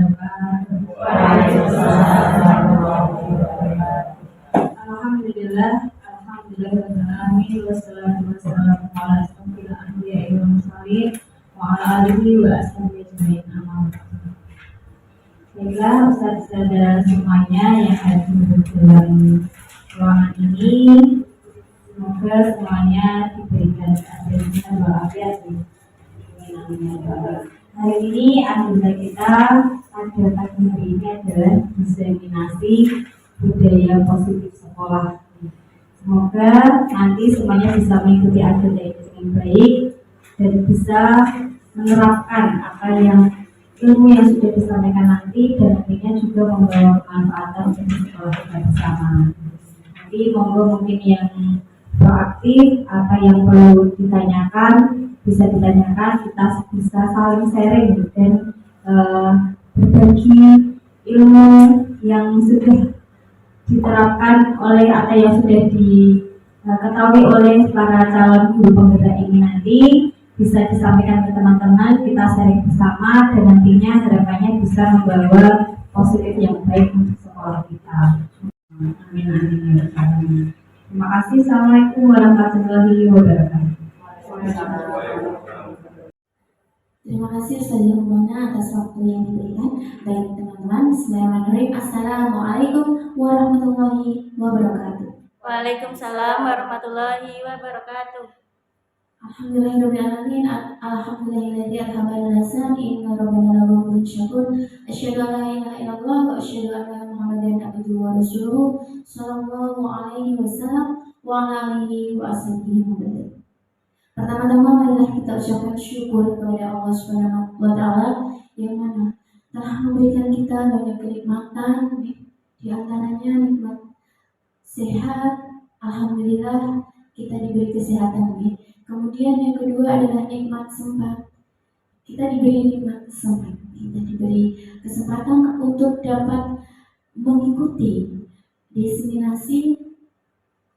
wabarakatuh. Waalaikumsalam warahmatullahi wabarakatuh. Alhamdulillah, alhamdulillahirobbilalamin, wassalatu wassalamu ala asyrofil anbiya'i wal mursalin wa ala alihi wa ashabihi ajmain. Amma ba'du. Baiklah, ustaz-ustazah semuanya yang hadir dalam ruangan ini, semoga semuanya diberikan kesehatan walafiat. Hari ini agenda kita pada pagi hari ini adalah diseminasi budaya positif sekolah. Semoga nanti semuanya bisa mengikuti agenda ini dengan baik dan bisa menerapkan apa yang ilmu yang sudah disampaikan nanti, dan nantinya juga membawa kemanfaatan untuk sekolah kita bersama. Nanti monggo mungkin yang proaktif, apa yang perlu ditanyakan bisa ditanyakan, kita bisa saling sharing dan berbagi ilmu yang sudah diterapkan oleh atau yang sudah diketahui oleh para calon guru penggerak ini. Nanti bisa disampaikan ke teman-teman, kita sharing bersama, dan nantinya harapannya bisa membawa positif yang baik untuk sekolah kita. Amin amin. Terima kasih. Assalamualaikum warahmatullahi wabarakatuh. Terima kasih Ustazah Rumana atas waktu yang diberikan. Baik teman-teman, bismillahirrahmanirrahim. Assalamualaikum warahmatullahi wabarakatuh. Waalaikumsalam warahmatullahi wabarakatuh. Alhamdulillahirrahmanirrahim. Alhamdulillahilladzi alhamdulillah inna rabbana laghafurun syakur. Asyhadu an la ilaha illallah wa asyhadu anna Muhammadan abduhu wa rasuluh sallallahu alaihi wasallam wa ala alihi wa ashabihi wa sallam. Pertama-tama marilah kita ucapkan syukur kepada Allah Subhanahu wa taala yang mana telah memberikan kita banyak kenikmatan, di antaranya nikmat sehat. Alhamdulillah kita diberi kesehatan. Kemudian yang kedua adalah nikmat sempat. Kita diberi nikmat sempat. Kita diberi kesempatan untuk dapat mengikuti diseminasi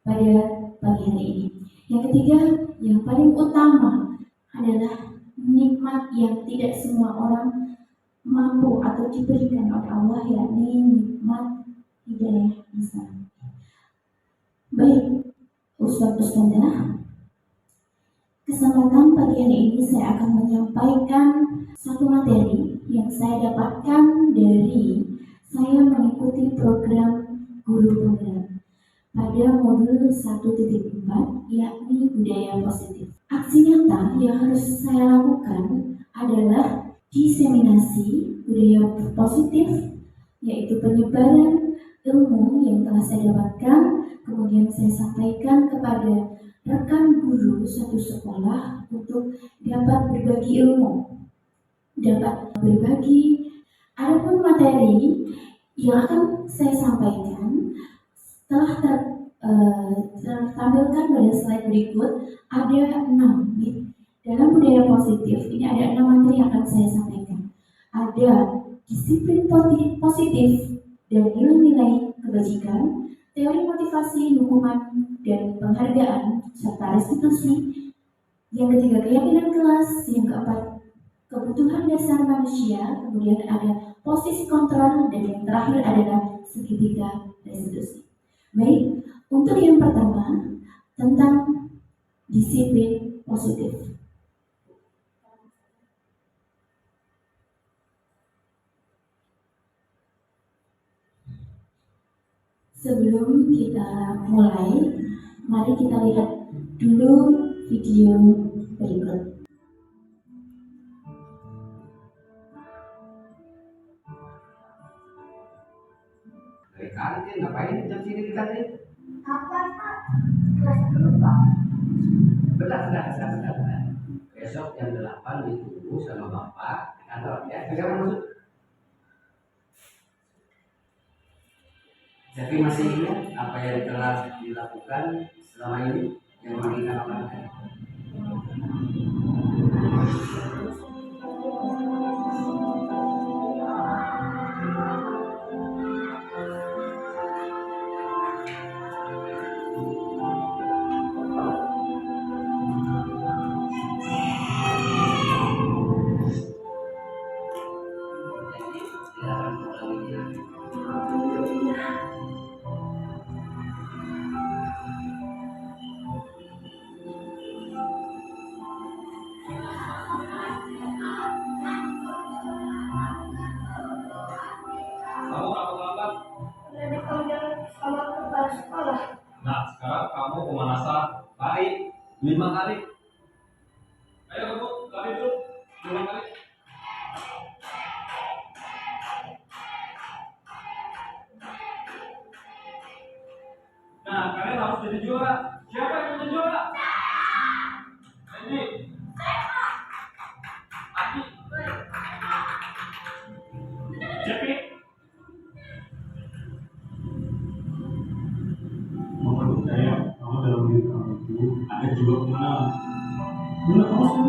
pada pagi hari ini. Yang ketiga, yang paling utama adalah nikmat yang tidak semua orang mampu atau diberikan oleh Allah, yakni nikmat hidayah Islam. Baik, Ustaz-Ustazah, kesempatan pagi hari ini saya akan menyampaikan satu materi yang saya dapatkan dari saya mengikuti program Guru Penggerak pada modul 1.4, yakni budaya positif. Aksi nyata yang harus saya lakukan adalah diseminasi budaya positif, yaitu penyebaran ilmu yang telah saya dapatkan, kemudian saya sampaikan kepada rekan guru satu sekolah untuk dapat berbagi ilmu, dapat berbagi. Adapun materi yang akan saya sampaikan telah tertampilkan pada slide berikut. Ada 6 dalam budaya positif ini, ada 6 materi yang akan saya sampaikan. Ada disiplin positif dan nilai-nilai kebajikan, teori motivasi, hukuman dan penghargaan serta restitusi. Yang ketiga, keyakinan kelas. Yang keempat, kebutuhan dasar manusia. Kemudian ada posisi kontrol, dan yang terakhir adalah segitiga restitusi. Baik, untuk yang pertama tentang disiplin positif. Sebelum kita mulai, mari kita lihat dulu video berikut. Kantin ngapain jam sini di kantin? Apa Pak? Kelas dulu Pak. Benar. Besok jam 8 ditunggu sama Bapak di kantor ya. Bagaimana maksud? Jadi masih ingat apa yang telah dilakukan selama ini yang mengingat apa? Nah, kalian harus jadi juara. Siapa yang jadi juara? Randy. Aki. Cepi. Mama percaya kamu dalam diri kamu itu ada jiwa pemenang. Benar kamu sih?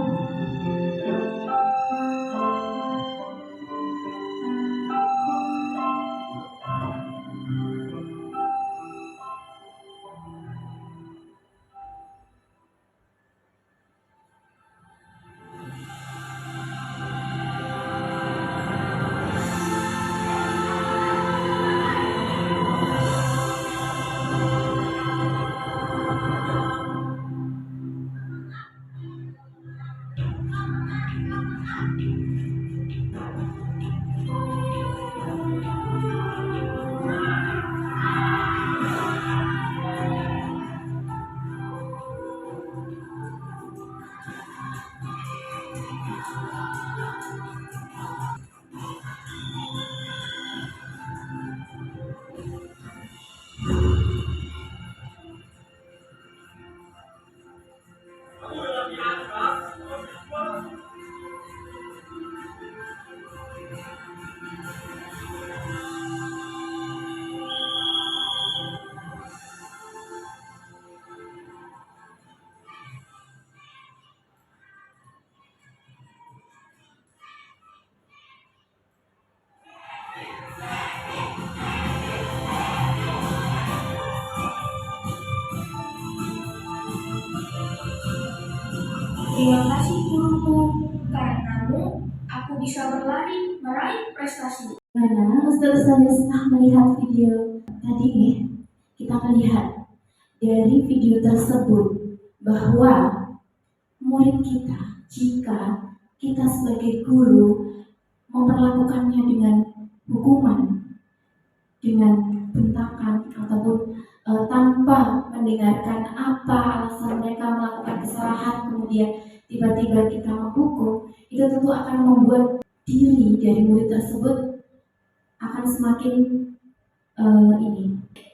Terima kasih guruku, karenamu aku bisa berlari meraih prestasi. Mana Ustaz-Ustaz setelah melihat video tadi kita melihat dari video tersebut bahwa murid kita, jika kita sebagai guru memperlakukannya dengan hukuman, dengan bentakan ataupun tanpa mendengarkan apa alasan mereka melakukan kesalahan, kemudian tiba-tiba kita menghukum, itu tentu akan membuat diri dari murid tersebut akan semakin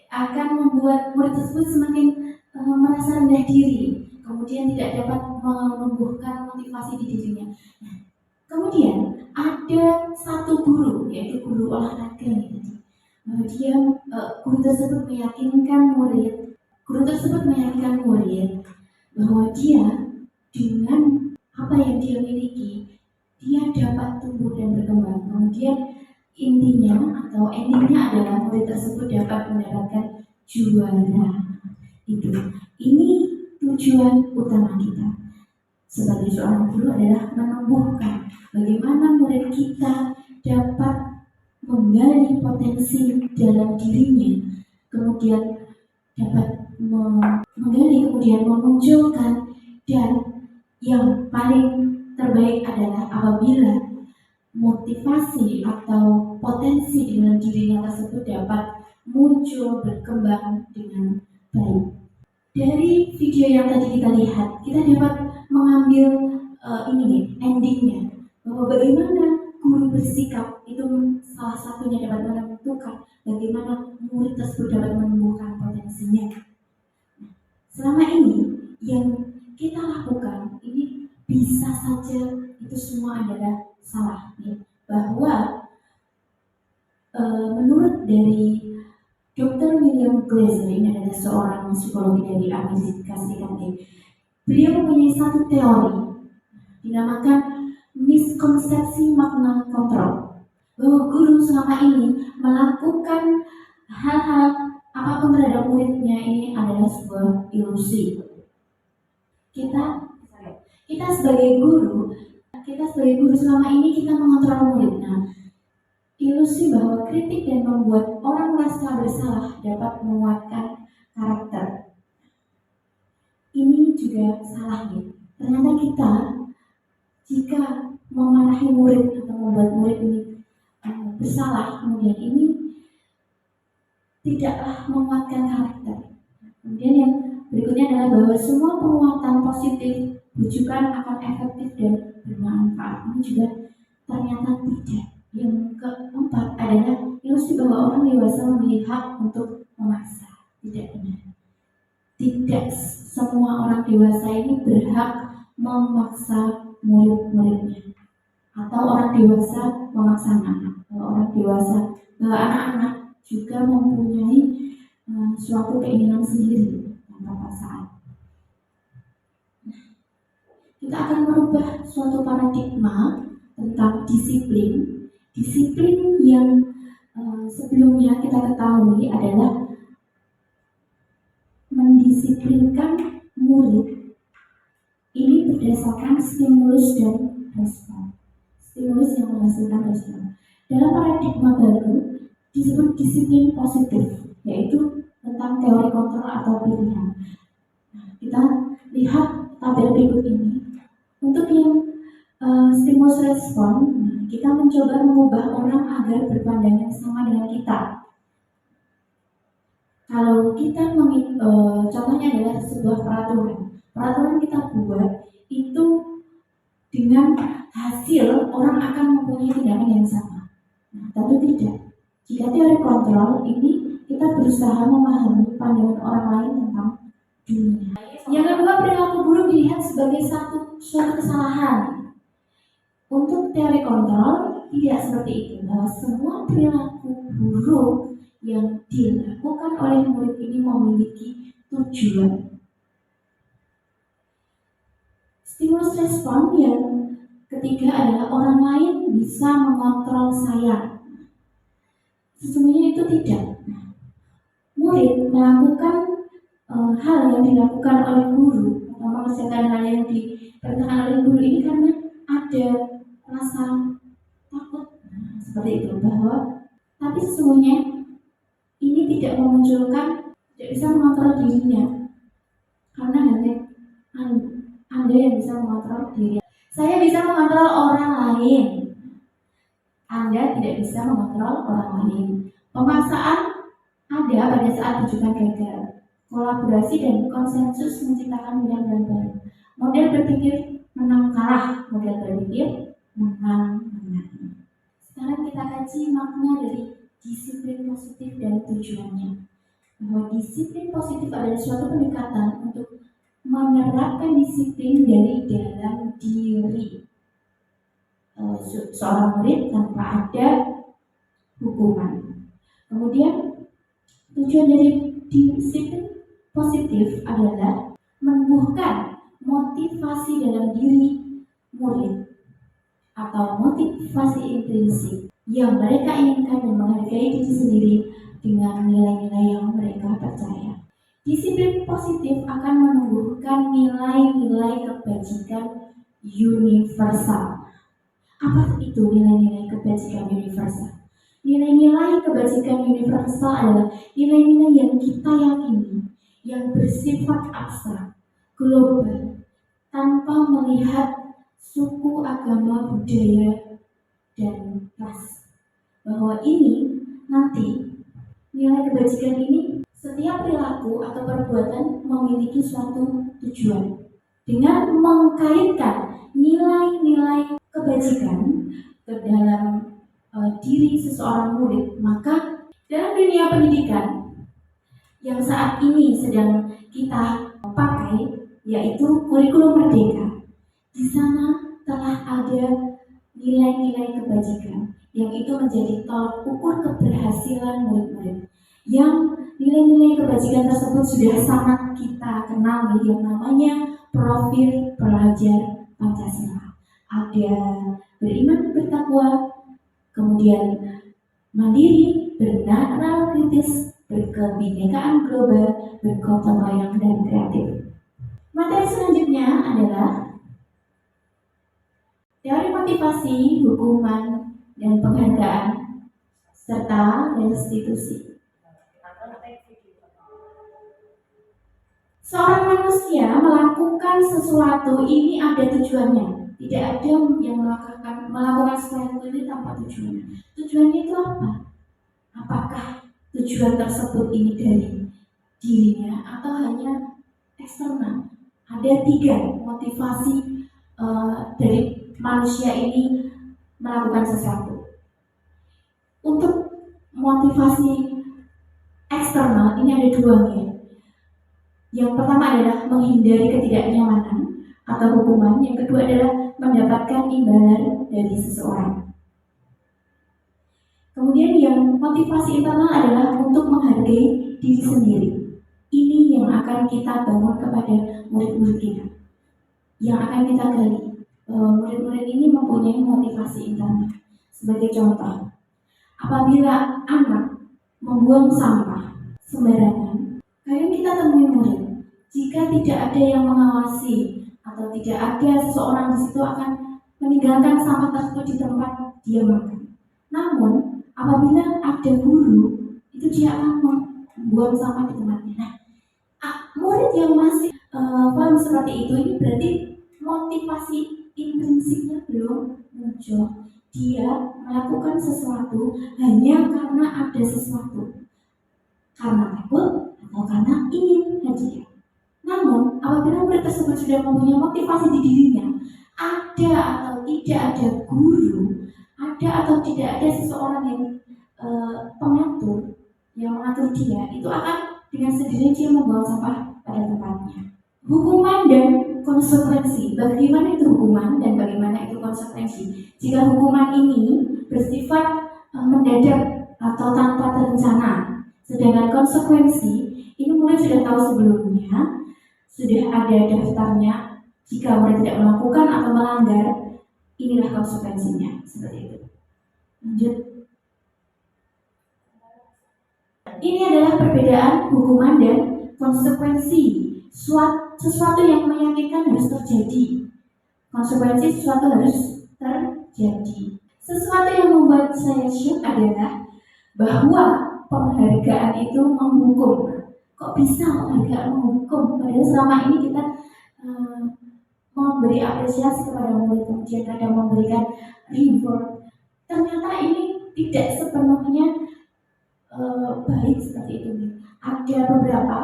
akan membuat murid tersebut semakin merasa rendah diri, kemudian tidak dapat menumbuhkan motivasi di dirinya. Nah, kemudian ada satu guru, yaitu guru olahraga tadi. Guru tersebut meyakinkan murid bahwa dia dengan apa yang dia miliki, dia dapat tumbuh dan berkembang. Kemudian intinya atau endingnya adalah murid tersebut dapat mendapatkan juara. Ini tujuan utama kita sebagai seorang guru adalah menumbuhkan bagaimana murid kita dapat menggali potensi dalam dirinya, kemudian dapat menggali, kemudian memunculkan, dan yang paling terbaik adalah apabila motivasi atau potensi dalam dirinya tersebut dapat muncul berkembang dengan baik. Dari video yang tadi kita lihat, kita dapat mengambil endingnya, bahwa bagaimana guru bersikap itu salah satunya dapat menentukan bagaimana murid tersebut dapat menumbuhkan potensinya. Selama ini yang kita lakukan ini bisa saja itu semua adalah salah, bahwa menurut dari Dr. William Glasser, ini adalah seorang psikologi dari Amerika Serikat, beliau mempunyai satu teori dinamakan miskonsepsi makna kontrol, bahwa guru selama ini melakukan hal-hal apapun terhadap muridnya ini adalah sebuah ilusi. Kita sebagai guru selama ini kita mengontrol murid. Nah, ilusi bahwa kritik dan membuat orang merasa bersalah dapat menguatkan karakter, ini juga salah. Ternyata kita jika memarahi murid atau membuat murid ini bersalah, kemudian ini tidaklah menguatkan karakter. Kemudian yang berikutnya adalah bahwa semua penguatan positif rujukan akan efektif dan bermanfaat, ini juga ternyata tidak. Yang keempat adalah ilusi bahwa orang dewasa memiliki hak untuk memaksa, tidak benar. tidak semua orang dewasa ini berhak memaksa murid-muridnya, atau orang dewasa memaksa anak. Kalau orang dewasa, bahwa anak-anak juga mempunyai suatu keinginan sendiri tanpa paksaan. Kita akan merubah suatu paradigma tentang disiplin. Disiplin yang sebelumnya kita ketahui adalah mendisiplinkan murid ini berdasarkan stimulus dan respon. Stimulus yang menghasilkan respon. Dalam paradigma baru disebut disiplin positif, yaitu tentang teori kontrol atau pilihan. Nah, kita lihat tabel berikut ini. Untuk yang stimulus respon, kita mencoba mengubah orang agar berpandangan sama dengan kita. Kalau kita contohnya adalah sebuah peraturan kita buat itu dengan hasil orang akan mempunyai tindakan yang sama. Nah, tentu tidak. Jika teori kontrol ini kita berusaha memahami pandangan orang lain tentang dunia. Yang kedua, perilaku buruk dilihat sebagai suatu kesalahan. Untuk teori kontrol tidak seperti itu. Bahwa semua perilaku buruk yang dilakukan oleh murid ini memiliki tujuan. Stimulus respon yang ketiga adalah orang lain bisa mengontrol saya. Sesungguhnya itu tidak. Murid melakukan hal yang dilakukan oleh guru atau mengerjakan hal yang diperintahkan oleh guru ini karena ada rasa takut, seperti itu, bahwa tapi sesungguhnya ini tidak memunculkan, tidak bisa mengontrol dirinya, karena hanya Anda yang bisa mengontrol diri. Saya bisa mengontrol orang lain, Anda tidak bisa mengontrol orang lain. Pemaksaan ada pada saat tujuan gagal. Kolaborasi dan konsensus menciptakan model baru. Model berpikir menang kalah, model berpikir menang menang. Sekarang kita kaji makna dari disiplin positif dan tujuannya. Bahwa disiplin positif adalah suatu pendekatan untuk menerapkan disiplin dari dalam diri seorang murid tanpa ada hukuman. Kemudian tujuan dari disiplin positif adalah menumbuhkan motivasi dalam diri murid atau motivasi intrinsik yang mereka inginkan dan menghargai diri sendiri dengan nilai-nilai yang mereka percaya. Disiplin positif akan menumbuhkan nilai-nilai kebajikan universal. Apa itu nilai-nilai kebajikan universal? Nilai-nilai kebajikan universal adalah nilai-nilai yang kita yakini, yang bersifat abstrak, global, tanpa melihat suku, agama, budaya, dan ras. Bahwa ini nanti nilai kebajikan ini, setiap perilaku atau perbuatan memiliki suatu tujuan. Dengan mengkaitkan nilai-nilai kebajikan ke dalam diri seseorang murid, maka dalam dunia pendidikan yang saat ini sedang kita pakai, yaitu kurikulum merdeka, di sana telah ada nilai-nilai kebajikan yang itu menjadi tolak ukur keberhasilan murid-murid. Yang nilai-nilai kebajikan tersebut sudah sangat kita kenal, yang namanya profil pelajar Pancasila. Ada beriman, bertakwa, kemudian mandiri, bernalar kritis, berkebinekaan global, bergotong royong, dan kreatif. Materi selanjutnya adalah teori motivasi, hukuman, dan penghargaan, serta restitusi. Seorang manusia melakukan sesuatu ini ada tujuannya. Tidak ada yang melakukan sesuatu ini tanpa tujuan. Tujuannya itu apa? Apakah tujuan tersebut ini dari dirinya atau hanya eksternal? Ada 3 motivasi dari manusia ini melakukan sesuatu. Untuk motivasi eksternal ini ada 2 ya. Yang pertama adalah menghindari ketidaknyamanan atau hukuman. Yang kedua adalah mendapatkan imbalan dari seseorang. Kemudian yang motivasi internal adalah untuk menghargai diri sendiri. Ini yang akan kita bangun kepada murid-murid kita, yang akan kita gali. Murid-murid ini mempunyai motivasi internal. Sebagai contoh, apabila anak membuang sampah sembarangan, kadang kita temui murid, jika tidak ada yang mengawasi atau tidak ada seseorang di situ akan meninggalkan sampah tersebut di tempat dia makan. Namun apabila ada guru, itu dia akan membuang sampah di tempatnya. Nah, murid yang masih paham seperti itu, ini berarti motivasi intrinsiknya belum muncul. Dia melakukan sesuatu hanya karena ada sesuatu, karena takut atau karena ingin hadiah. Namun apabila murid tersebut sudah mempunyai motivasi di dirinya, ada atau tidak ada guru, ada atau tidak ada seseorang yang pengatur, yang mengatur dia, itu akan dengan sendirinya dia membuang sampah pada tempatnya. Hukuman dan konsekuensi. Bagaimana itu hukuman dan bagaimana itu konsekuensi? Jika hukuman ini bersifat mendadak atau tanpa terencana, sedangkan konsekuensi ini murid sudah tahu sebelumnya, sudah ada daftarnya. Jika murid tidak melakukan atau melanggar, inilah konsekuensinya. Seperti itu. Lanjut. Ini adalah perbedaan hukuman dan konsekuensi. Sesuatu yang meyakinkan harus terjadi. Konsekuensi sesuatu harus terjadi. Sesuatu yang membuat saya syok adalah bahwa penghargaan itu menghukum. Kok bisa penghargaan menghukum? Padahal selama ini kita memberi apresiasi kepada murid, kemudian kadang memberikan reward. Ternyata ini tidak sepenuhnya baik seperti itu. Ada beberapa,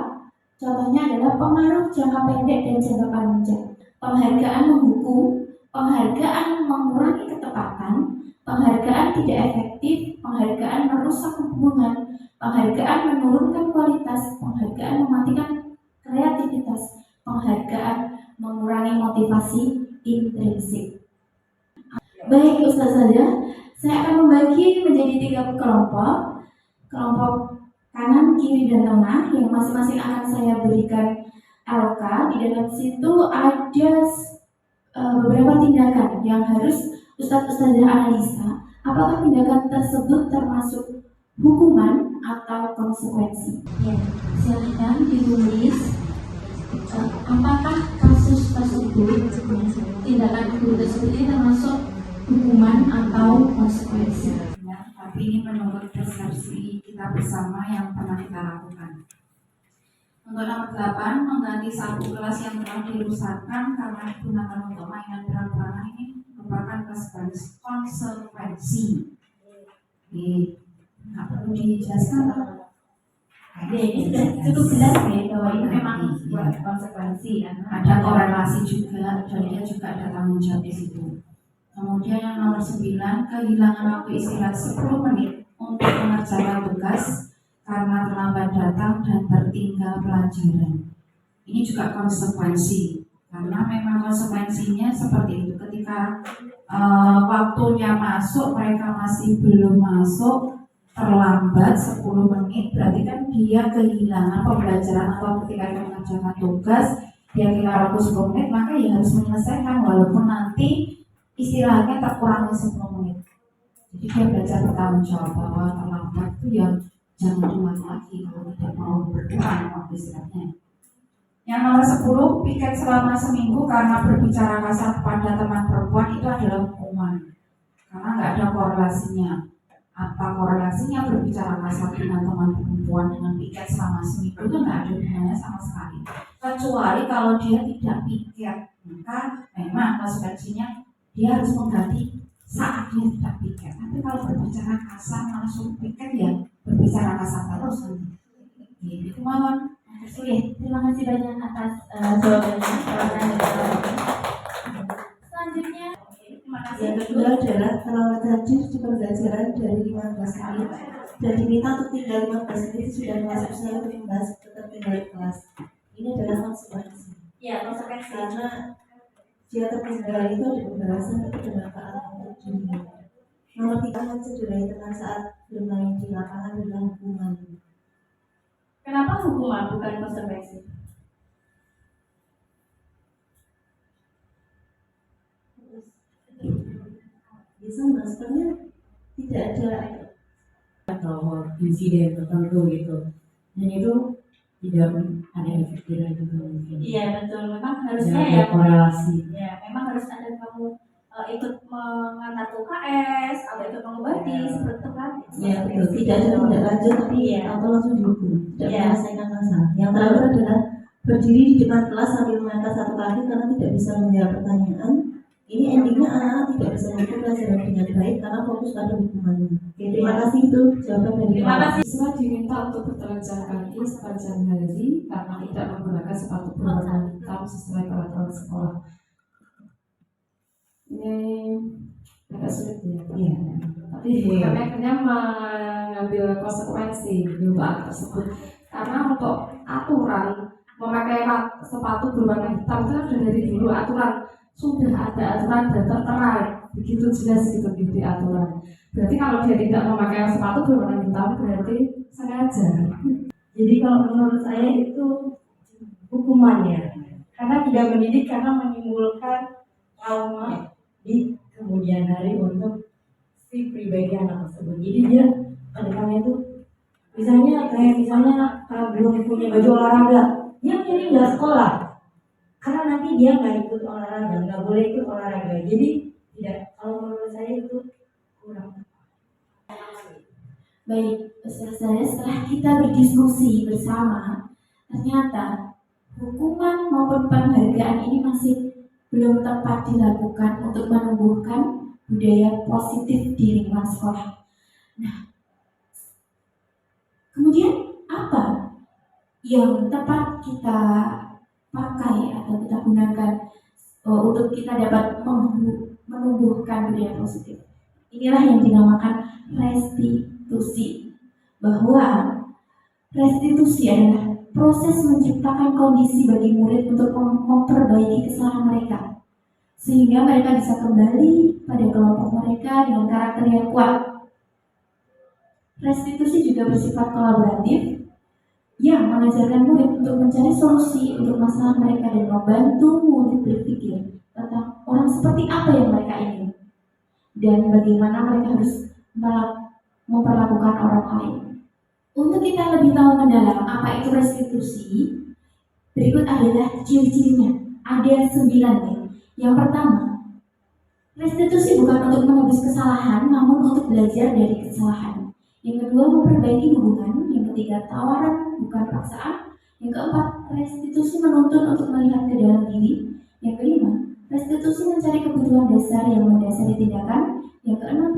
contohnya adalah pengaruh jangka pendek dan jangka panjang. Penghargaan menghukum, penghargaan mengurangi ketepatan, penghargaan tidak efektif, penghargaan merusak hubungan, penghargaan menurunkan kualitas, penghargaan mematikan kreativitas, penghargaan mengurangi motivasi intrinsik. Baik Ustazah, saya akan membagi menjadi 3 kelompok. Kelompok kanan, kiri, dan tengah yang masing-masing akan saya berikan LK. Di dalam situ ada beberapa tindakan yang harus Ustazah analisa. Apakah tindakan tersebut termasuk hukuman atau konsekuensi? Ya, silahkan ditulis apakah kasus tersebut, tindakan guru tersebut ini termasuk hukuman atau konsekuensi. Tapi ini menurut persepsi kita bersama yang pernah kita lakukan. Untuk nomor 8, mengganti sapu kelas yang telah dirusakkan karena digunakan untuk mainan perang-perangan ini merupakan konsekuensi. Nggak perlu dijelaskan atau? Ya, ini sudah cukup jelas ya bahwa ini memang buat konsekuensi. Ada korelasi juga, dan dia juga ada tanggung jawab di situ. Kemudian yang nomor 9, kehilangan waktu istirahat 10 menit untuk mengerjakan tugas karena terlambat datang dan tertinggal pelajaran. Ini juga konsekuensi, karena memang konsekuensinya seperti itu. Ketika waktunya masuk, mereka masih belum masuk, terlambat 10 menit, berarti kan dia kehilangan pembelajaran. Atau ketika dia mengerjakan tugas, dia kehilangan waktu 10 menit, maka ya harus menyelesaikan walaupun nanti istirahatnya terkurangi 10 menit. Jadi dia belajar bertanggung jawab bahwa terlambat itu ya jangan diulang lagi kalau tidak mau berkurang waktu istirahatnya. Yang nomor 10, piket selama seminggu karena berbicara kasar pada teman perempuan itu adalah hukuman. Karena nggak ada korelasinya. Apa korelasinya berbicara kasar dengan teman perempuan dengan piket selama seminggu? Itu nggak ada hubungannya sama sekali. Kecuali kalau dia tidak piket, maka memang konsekuensinya dia harus mengganti saat dia tidak piket. Tapi kalau berbicara kasar langsung piket, ya berbicara kasar terus nanti. Itu mawon. Oke, terima kasih banyak atas jawabannya. Selanjutnya, terima kasih. Yang kedua adalah terlambat hadir di pembelajaran dari 15 menit dan diminta untuk tinggal 15 menit sudah masuk saya untuk membahas ketertinggalan kelas. Ini adalah konsekuensi. Ya, konsekuensi. Karena dia tertinggal itu ada pembahasan kebermanfaatan untuk dirinya. Nomor 3, mencederai teman saat bermain di lapangan dengan hukuman. Kenapa hukuman bukan konsekuensi? Bisa sebenarnya tidak ada atau insiden tertentu gitu, dan itu tidak ada efek jerah juga mungkin. Iya betul, memang Dan harusnya ada ya. korelasi. Ya, memang harus ada kamu ikut mengantar UKS atau ikut mengobati seperti itu kan? ya betul, tidak ada tindak lanjut tapi Iya. atau langsung dihukum, tidak Iya. menyelesaikan masalah. Yang terakhir adalah berdiri di depan kelas sambil mengangkat satu kaki karena tidak bisa menjawab pertanyaan. Ini endingnya anak-anak tidak bisa mengikuti pelajaran dengan baik karena fokus pada hukumannya. Oke, terima kasih, itu jawaban dari Terima Pak. kasih. Siswa diminta untuk bertelanjang kaki sepanjang hari karena tidak menggunakan sepatu berwarna hitam sesuai peraturan sekolah. Ini agak sulit ya, Iya. tapi kami akhirnya mengambil konsekuensi untuk hal tersebut karena untuk aturan memakai sepatu berwarna hitam itu ada dari dulu, aturan sudah ada aturan dan tertera begitu jelas gitu di aturan. Berarti kalau dia tidak memakai sepatu berwarna hitam berarti sengaja. Jadi kalau menurut saya itu hukumannya, karena tidak mendidik, karena menimbulkan trauma di kemudian hari untuk si pribadi anak tersebut. Jadi dia kedepannya itu misalnya belum punya baju olahraga, dia jadi nggak sekolah karena nanti dia nggak ikut olahraga, nggak boleh ikut olahraga. Jadi tidak, kalau menurut saya itu kurang. Baik, saya setelah kita berdiskusi bersama, ternyata hukuman maupun penghargaan ini masih belum tepat dilakukan untuk menumbuhkan budaya positif di lingkungan sekolah. Nah, kemudian apa yang tepat kita pakai atau kita gunakan untuk kita dapat menumbuhkan budaya positif? Inilah yang dinamakan restitusi. Bahwa restitusi adalah proses menciptakan kondisi bagi murid untuk memperbaiki kesalahan mereka sehingga mereka bisa kembali pada kelompok mereka dengan karakter yang kuat. Restitusi juga bersifat kolaboratif yang mengajarkan murid untuk mencari solusi untuk masalah mereka dan membantu murid berpikir tentang orang seperti apa yang mereka ingin dan bagaimana mereka harus memperlakukan orang lain. Untuk kita lebih tahu mendalam apa itu restitusi, berikut adalah ciri-cirinya. Ada 9 nih. Yang pertama, restitusi bukan untuk menebus kesalahan, namun untuk belajar dari kesalahan. Yang kedua, memperbaiki hubungan. Yang ketiga, tawaran bukan paksaan. Yang keempat, restitusi menuntun untuk melihat ke dalam diri. Yang kelima, restitusi mencari kebutuhan dasar yang mendasari tindakan. Yang keenam,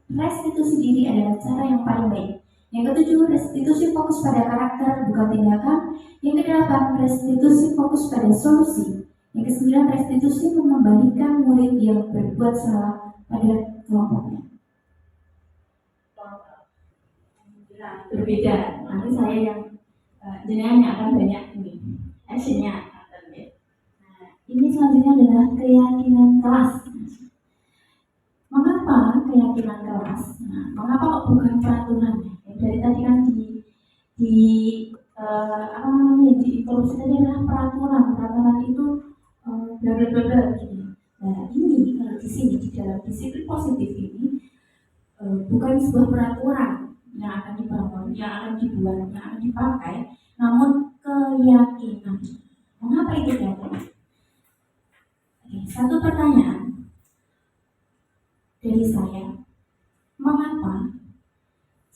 restitusi diri adalah cara yang paling baik. Yang ketujuh, restitusi fokus pada karakter bukan tindakan. Yang kedelapan, restitusi fokus pada solusi. Yang kesembilan, restitusi mengembalikan murid yang berbuat salah pada kelompoknya. Berbeda. Nanti saya yang jenengan akan banyak ini actionnya. Nah, ini selanjutnya adalah keyakinan kelas. Mengapa keyakinan kelas? Nah, mengapa kok bukan peraturan? Dari tadi kan di interupsi tadi adalah peraturan itu bla bla bla bla gitu. Nah, ini kalau di sini di dalam disiplin positif ini bukan sebuah peraturan yang akan dibangun, yang akan dibuat, yang akan dipakai, namun keyakinan. Mengapa itu keyakinan? Oke, satu pertanyaan dari saya, mengapa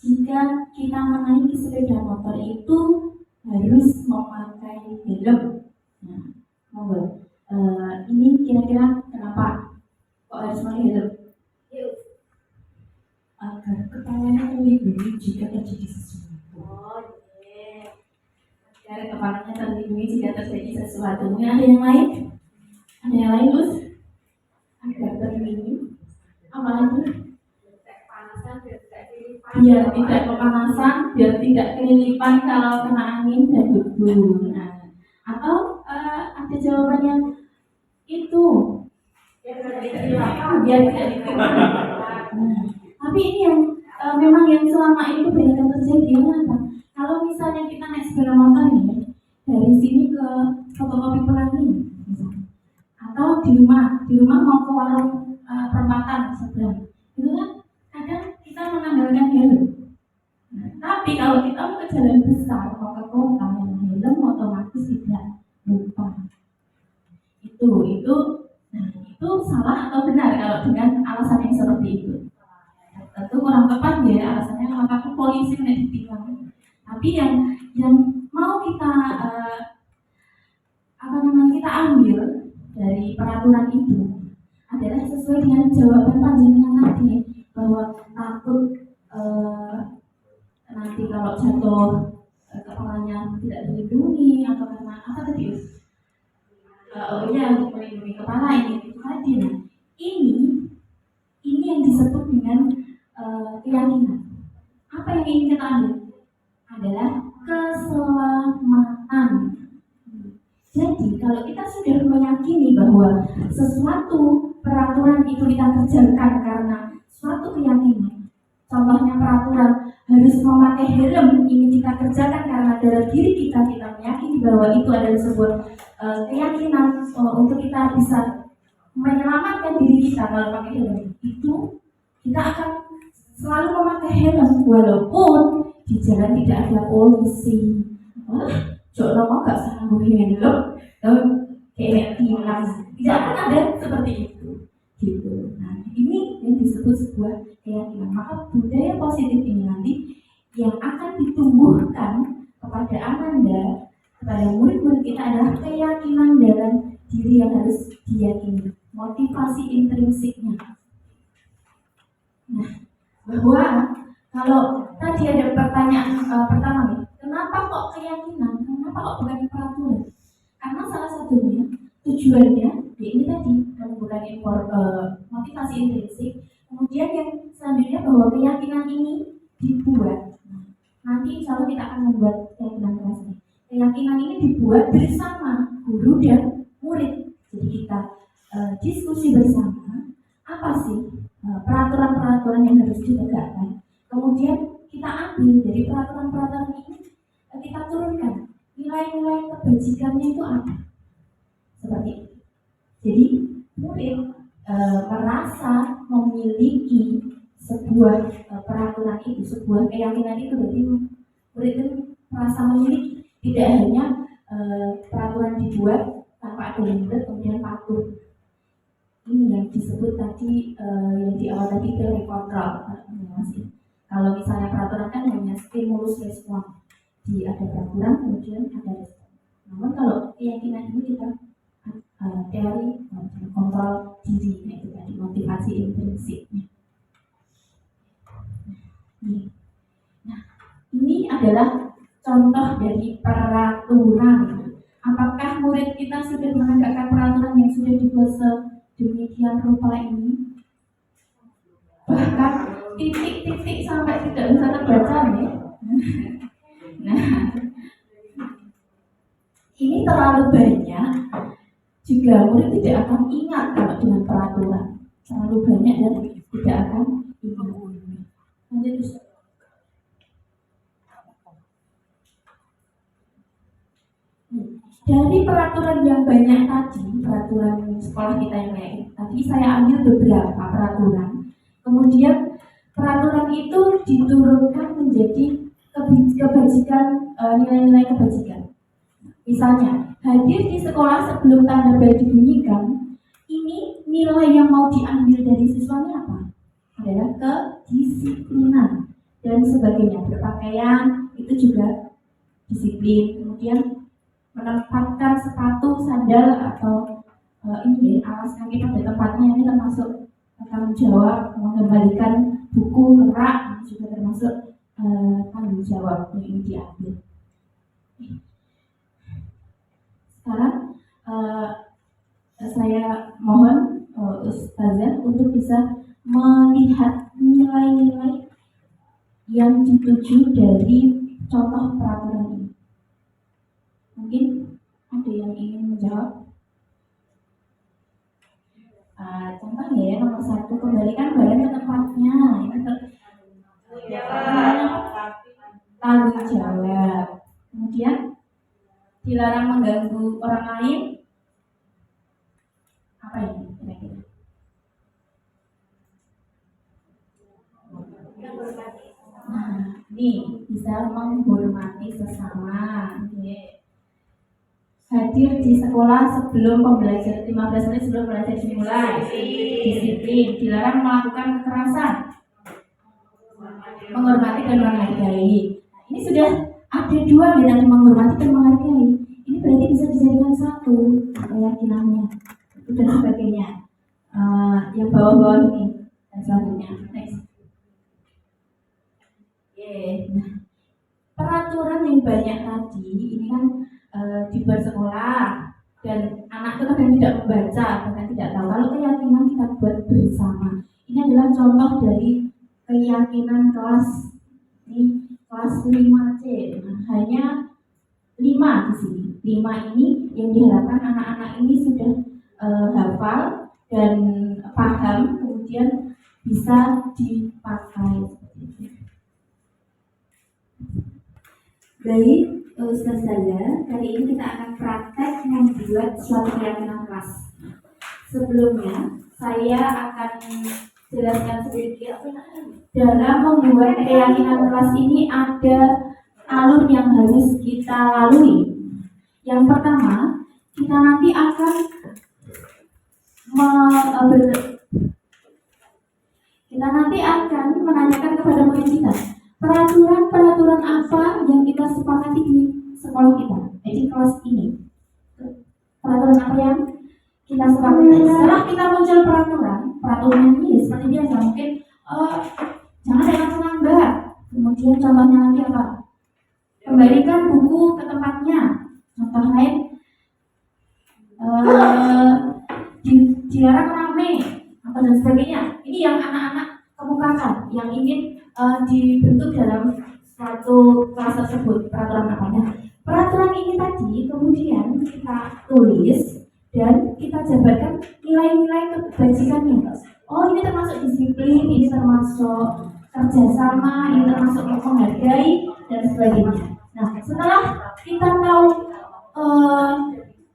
jika kita menaiki sepeda motor itu harus memakai helm? Nah, monggo. Ini kira-kira kenapa kok harus memakai helm? Agar kepalanya terlindungi jika terjadi sesuatu. Oh iya. Agar kepalanya terlindungi jika terjadi sesuatu. Mungkin ada yang lain? Ada yang lain, Gus? Agar terlindungi. Apa lagi? Biar tidak kepanasan, biar tidak kelilipan kalau kena angin dan debu. Nah, Atau ada jawaban yang itu biar tidak diterima. Tapi ini yang memang yang selama ini kebanyakan terjadi. Kenapa? Kalau misalnya kita naik sepeda motor nih dari sini ke fotokopi pelangi, misalnya, atau di rumah mau ke warung perempatan seberang, itu kan kadang kita menanggalkan helm. Nah, tapi kalau kita mau ke jalan besar, mau ke kota, yang helm otomatis tidak lupa. Itu salah atau benar kalau dengan alasan yang seperti itu? Tentu kurang tepat ya alasannya, maka polisi tidak ditilang. Tapi yang mau kita kita ambil dari peraturan itu adalah sesuai dengan jawaban panjenengan tadi, bahwa takut nanti kalau jatuh kepalanya tidak dilindungi atau karena apa tadi? Untuk melindungi kepala ini itu tadi. Nah, ini yang disebut dengan keyakinan. Apa yang ingin kita ambil adalah keselamatan. Jadi kalau kita sudah meyakini bahwa sesuatu peraturan itu kita kerjakan karena suatu keyakinan, contohnya peraturan harus memakai helm, ini kita kerjakan karena dalam diri kita meyakini bahwa itu adalah sebuah keyakinan untuk kita bisa menyelamatkan diri kita kalau pakai helm, itu kita akan selalu memakai helm walaupun di jalan tidak ada polisi. Jono mau gak sanggup helm, kayak tilang, tidak akan ada seperti itu, gitu. Nah, ini yang disebut sebuah keyakinan. Maka budaya positif ini nanti yang akan ditumbuhkan kepada Ananda, kepada murid-murid kita adalah keyakinan dalam diri yang harus diyakini, motivasi intrinsiknya. Nah, bahwa kalau tadi ada pertanyaan pertama nih, kenapa kok keyakinan? Kenapa kok bukan peraturan? Karena salah satunya tujuannya ini tadi bukan motivasi intrinsik. Kemudian yang selanjutnya bahwa keyakinan ini dibuat. Nanti insya Allah kita akan membuat keyakinan kelasnya. Keyakinan ini dibuat bersama guru dan murid. Jadi kita diskusi bersama apa sih peraturan-peraturan yang harus ditegakkan. Kemudian kita ambil dari peraturan-peraturan ini, kita turunkan nilai-nilai kebajikannya itu apa. Seperti itu. Jadi murid merasa memiliki sebuah peraturan itu, sebuah keyakinan itu, berarti murid itu merasa memiliki, tidak hanya peraturan dibuat tanpa ada murid kemudian patuh. Ini yang disebut tadi yang di awal tadi teori kontrol. Kalau misalnya peraturan kan hanya stimulus respon, ada peraturan kemudian ada respon. Namun kalau keyakinan ini kita teori kontrol diri, itu tadi motivasi intrinsiknya. Nah, ini adalah contoh dari peraturan. Apakah murid kita sudah menegakkan peraturan yang sudah dibuat sedemikian rupa ini? Bahkan titik-titik sampai tidak bisa terbaca ya. Nah, ini terlalu banyak. Juga murid tidak akan ingat kalau dengan peraturan terlalu banyak dan tidak akan ingat. Lanjut. Dari peraturan yang banyak tadi, peraturan sekolah kita yang lain, tadi saya ambil beberapa peraturan. Kemudian peraturan itu diturunkan menjadi kebajikan, nilai-nilai kebajikan. Misalnya, hadir di sekolah sebelum tanda bel dibunyikan, ini nilai yang mau diambil dari siswanya apa? Adalah kedisiplinan dan sebagainya. Berpakaian itu juga disiplin. Kemudian menempatkan sepatu, sandal atau alas kaki pada tempatnya, ini termasuk tanggung jawab. Mengembalikan buku rak juga termasuk tanggung jawab yang diambil. Sekarang saya mohon Ustazah untuk bisa melihat nilai-nilai yang dituju dari contoh peraturan ini. Mungkin Ada yang ingin menjawab? Contohnya ya, nomor 1, kembalikan barang ke tempatnya. Ini tanggung jawab. Kemudian dilarang mengganggu orang lain. Apa ini kira-kira? Nah, ini bisa menghormati sesama. Hadir di sekolah sebelum pembelajaran 15 menit sebelum belajar dimulai. Disiplin, dilarang melakukan kekerasan. Menghormati dan menghargai. Ini sudah ada 2 nih, tadi menghormati dan menghargai. Ini berarti bisa dijadikan 1 keyakinannya dan sebagainya. Yang bawah-bawah ini dan selanjutnya. Next. Nah, peraturan yang banyak tadi ini kan dibuat sekolah dan anak itu kadang tidak membaca, bahkan tidak tahu. Kalau keyakinan kita buat bersama, ini adalah contoh dari keyakinan kelas ini, kelas 5C. Nah, hanya 5 di sini. 5 ini yang diharapkan anak-anak ini sudah hafal dan paham, kemudian bisa dipakai. Baik, Ustaz saya, kali ini kita akan praktek membuat suatu keyakinan kelas. Sebelumnya, saya akan jelaskan sedikit dalam membuat keyakinan kelas ini ada alur yang harus kita lalui. Yang pertama, kita nanti akan menanyakan kepada murid kita peraturan-peraturan apa yang kita sepakati di sekolah kita, di kelas ini. Peraturan apa yang kita sepakati? Setelah kita muncul peraturan ini seperti biasa, mungkin jangan ada yang menambah. Kemudian contohnya lagi apa? Kembalikan buku ke tempatnya. Contoh lain, dilarang rame atau dan sebagainya. Ini yang anak-anak kemukakan, yang ingin dibentuk dalam suatu kelas tersebut. Peraturan apa? Peraturan ini tadi kemudian kita tulis dan kita jabarkan nilai-nilai kebajikannya. Oh, ini termasuk disiplin, ini termasuk kerjasama, ini termasuk menghargai dan sebagainya. Nah, setelah kita tahu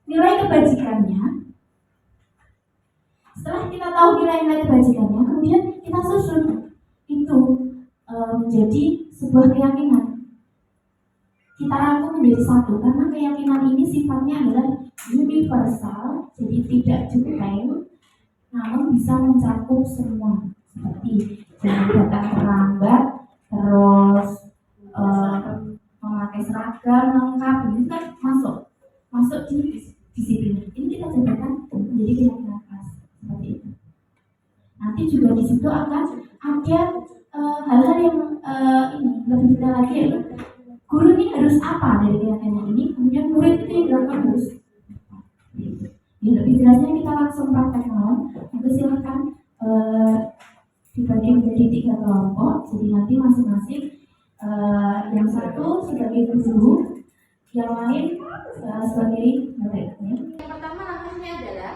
nilai kebajikannya, kemudian kita susun itu menjadi sebuah keyakinan. Kita rangkum menjadi 1 karena keyakinan ini sifatnya adalah universal, jadi tidak detail, namun bisa mencakup semua. Seperti jangan datang terlambat, terus memakai seragam lengkap, ini kan masuk di disiplin. Ini kita jabarkan menjadi keyakinan kelas seperti itu. Nanti juga di situ akan ada hal-hal yang ini lebih detail lagi, yaitu guru ini harus apa dari keyakinan ini, kemudian murid itu yang dilakukan harus. Ya, lebih jelasnya kita langsung praktekkan. Nanti silakan dibagi menjadi 3 kelompok. Jadi nanti masing-masing yang 1 sebagai guru, yang lain sebagai murid. Yang pertama langkahnya adalah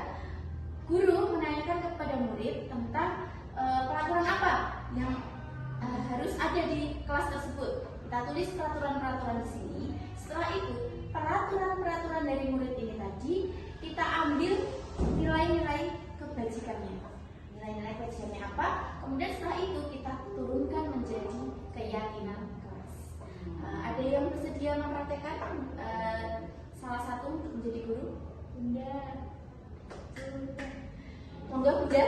guru menanyakan kepada murid tentang peraturan apa yang harus ada di kelas tersebut. Kita tulis peraturan-peraturan di sini. Setelah itu, peraturan-peraturan dari murid ini tadi kita ambil nilai-nilai kebajikannya. Nilai-nilai kebajikannya apa? Kemudian setelah itu kita turunkan menjadi keyakinan kelas. Ada yang bersedia mempraktekkan salah satu untuk menjadi guru? Bunda. Monggo Bunda.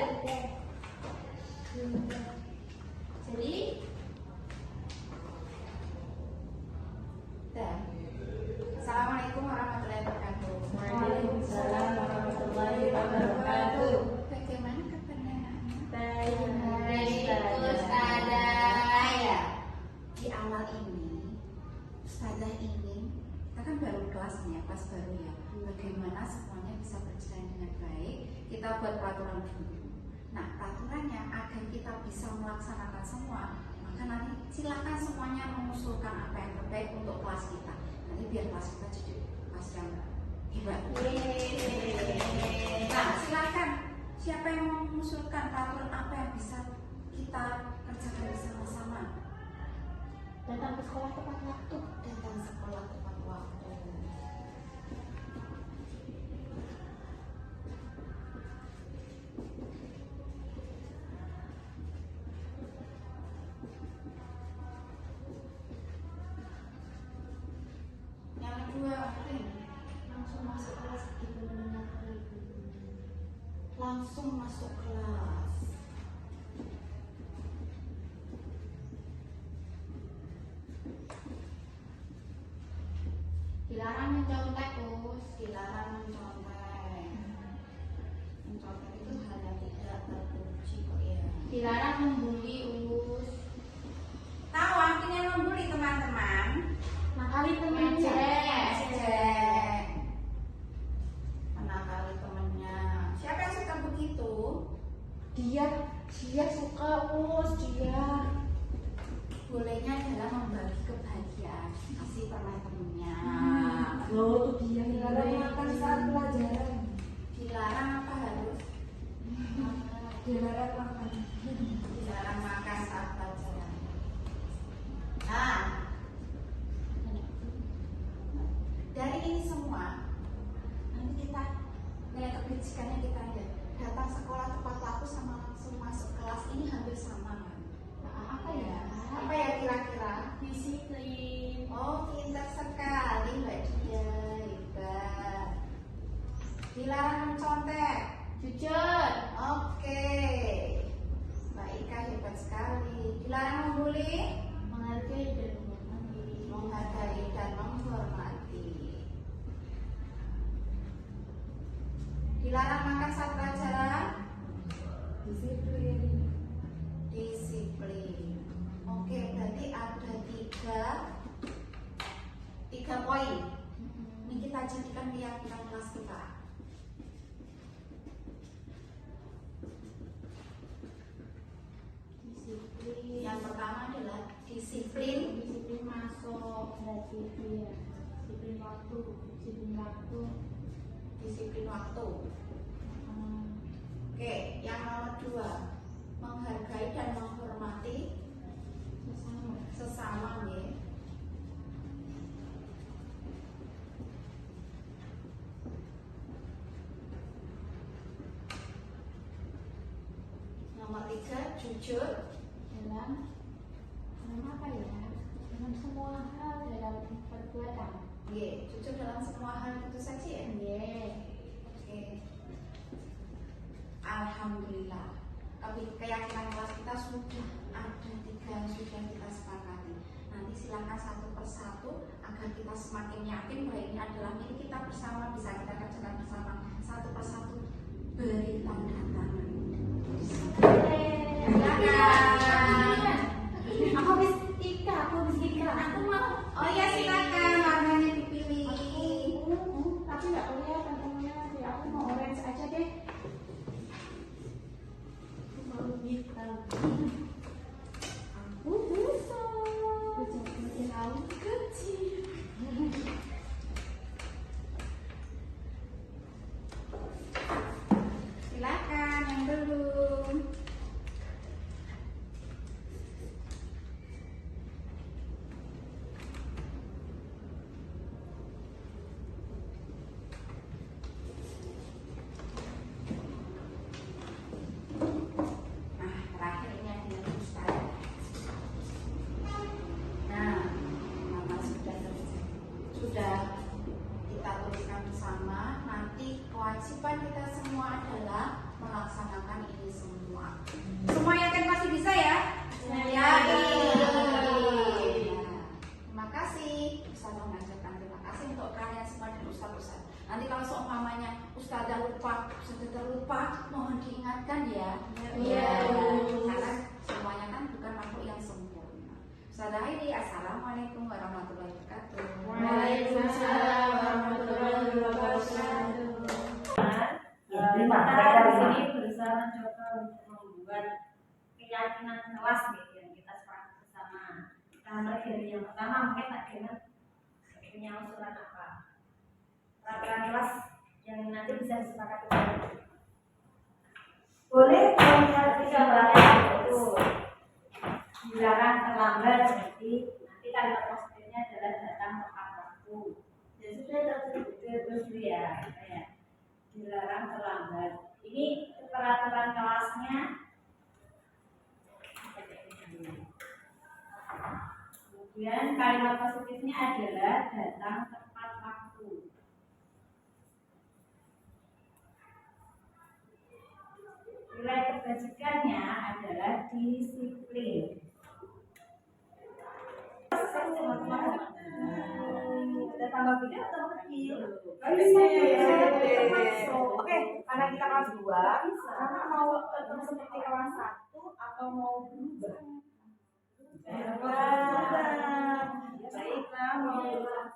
Jadi Assalamualaikum warahmatullahi wabarakatuh. Waalaikumsalam warahmatullahi wabarakatuh. Bagaimana kebenarannya? Baik, Ustazah. Ya. Di awal ini Ustazah ingin, kita kan baru kelasnya, kelas baru ya. Bagaimana semuanya bisa berjalan dengan baik? Kita buat peraturan dulu. Nah, peraturannya agar kita bisa melaksanakan semua, maka nanti silakan semuanya mengusulkan apa yang terbaik untuk kelas kita. Nanti biar kelas kita jadi kelas yang Iba. Nah, silakan. Siapa yang mengusulkan peraturan apa yang bisa kita kerjakan bersama-sama? Datang ke sekolah tepat waktu. Datang sekolah tepat waktu. Yang kedua, Langsung masuk kelas gitu mendengarkan ibu. langsung masuk kelas. Dilarang mencontek, Us. Dilarang mencontek. Mencontek itu hal yang tidak terpuji kok ya. Dilarang membuli, Us. Tahu artinya membuli teman-teman? Nakali temennya. Ejek. Menakali temennya. Siapa yang suka begitu? Dia suka, Us. Dia. Bolehnya adalah membagi kebahagiaan, kasih permen temennya. Loh, tuh dia dilarang makan saat pelajaran. Dilarang apa harus? Dilarang makan. Dilarang makan saat pelajaran. Nah, dari ini semua, nanti kita nilai kebajikannya kita lihat. Datang sekolah tepat waktu sama langsung masuk kelas ini hampir sama kan? Apa ya? Apa ya kira-kira? Disiplin. Oh, pintar sekali Mbak Dia, hebat. Dilarang mencontek. Jujur. Oke, Mbak Ika hebat sekali. Dilarang membuli. Menghargai dan menghormati. Menghargai dan menghormati. Dilarang makan saat pelajaran. Disiplin. Disiplin. Oke, berarti ada tiga poin. Ini kita jadikan keyakinan kelas kita. Disiplin. Yang pertama adalah disiplin. Disiplin masuk. Disiplin. Disiplin waktu. Disiplin waktu. Disiplin waktu. Oke, yang nomor 2, menghargai dan menghormati sesama ya. Nomor 3, jujur Dalam apa ya? Dalam semua hal dalam perbuatan. jujur dalam semua hal itu saja ya. Oke. Alhamdulillah. Tapi keyakinan kelas kita sudah ada 3 yang sudah kita sepakati. Nanti silakan satu persatu agar kita semakin yakin bahwa ini adalah milik kita bersama, bisa kita kerjakan bersama. Satu persatu beri tanda tangan. Silakan. Aku habis tiga. Aku mau. Oh iya silakan, warnanya dipilih. Tapi nggak kelihatan temennya. Aku mau orange aja deh. Aku mau hitam. Aku bisa. Aku kecil. Silakan yang belum. Nah, terakhir ini adalah Ustaz. Nah, maka sudah kita tuliskan bersama. Nanti kewajiban kita semua adalah melaksanakan ini semua. Semua yakin pasti bisa ya? Yakin. Terima kasih. Ustaz mengajarkan terima kasih untuk kalian semua dan Ustaz. Nanti kalau seumpamanya Ustazah lupa, mohon diingatkan ya. Iya. Karena semuanya kan bukan makhluk yang sempurna. Ustazah Aidi, assalamualaikum warahmatullahi wabarakatuh. Waalaikumsalam warahmatullahi wabarakatuh. Kita di sini berusaha mencoba untuk membuat keyakinan kelas nih yang kita sepakati bersama. Kita mulai dari yang pertama mungkin Pak Demet punya usulan apa? Peraturan kelas yang nanti bisa disepakati. Boleh kalau gambarnya itu dilarang terlambat, jadi nanti kalimat positifnya adalah datang tepat waktu. Dan sudah terus ya, kayak dilarang terlambat. Ini peraturan kelasnya. Kemudian kalimat positifnya adalah datang tepat waktu. Nilai kebajikannya adalah disiplin. Udah tambah gede atau kecil? Oke, karena kita kelas 2, karena mau tetap seperti kelas 1 atau mau berubah? Baiklah,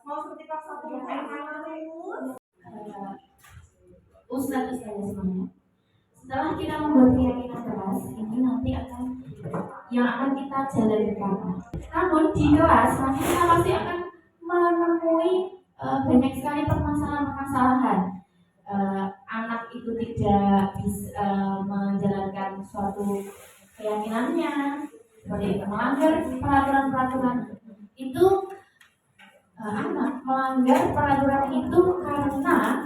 mau seperti kelas 1 kayak mana terus? Ustadz semuanya. Setelah kita membuat keyakinan keras, ini nanti akan kita jalankan. Namun di kelas nanti kita pasti akan menemui banyak sekali permasalahan-permasalahan. Anak itu tidak bisa menjalankan suatu keyakinannya, seperti melanggar peraturan-peraturan itu. Anak melanggar peraturan itu karena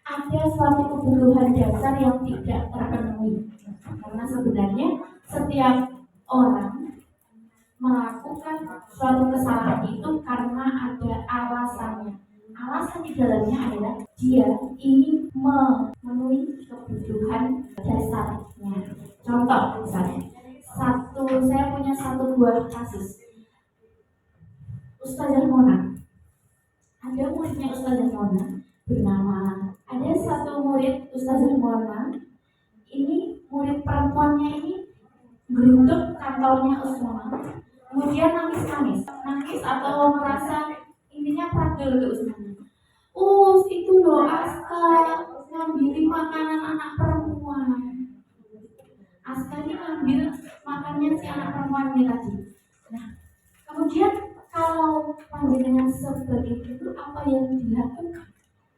ada suatu kebutuhan dasar yang tidak terpenuhi. Karena sebenarnya setiap orang melakukan suatu kesalahan itu karena ada alasannya. Alasan di dalamnya adalah dia ingin memenuhi kebutuhan dasarnya. Contoh misalnya, saya punya satu buah kasus. Ustazah Mona. Ada muridnya Ustazah Mona bernama, ada satu murid Ustazah Mona, ini murid perempuannya ini geruduk kantornya Ustazah, kemudian nangis atau merasa intinya pragel ke Ustazah. Itu loh Aska ngambil makanan anak perempuan. Aska ini ngambil makannya si anak perempuan ini tadi. Nah, kemudian kalau panjenengan sebagai itu apa yang dilakukan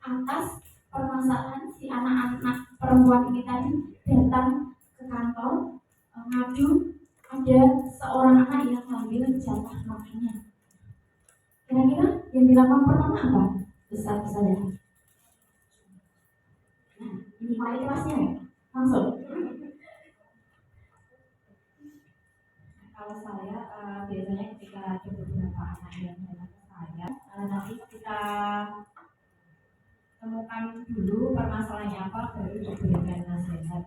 atas permasalahan si anak-anak perempuan ini tadi datang ke kantor ngadu ada seorang anak yang ngambil jatah makannya. Kira-kira yang dilakukan pertama apa? Besar saja. Nah, ini wali kelasnya ya? Langsung. Kalau saya biasanya ketika ada beberapa anak yang datang ke saya, nanti kita temukan dulu permasalahannya apa, baru diberikan nasihat.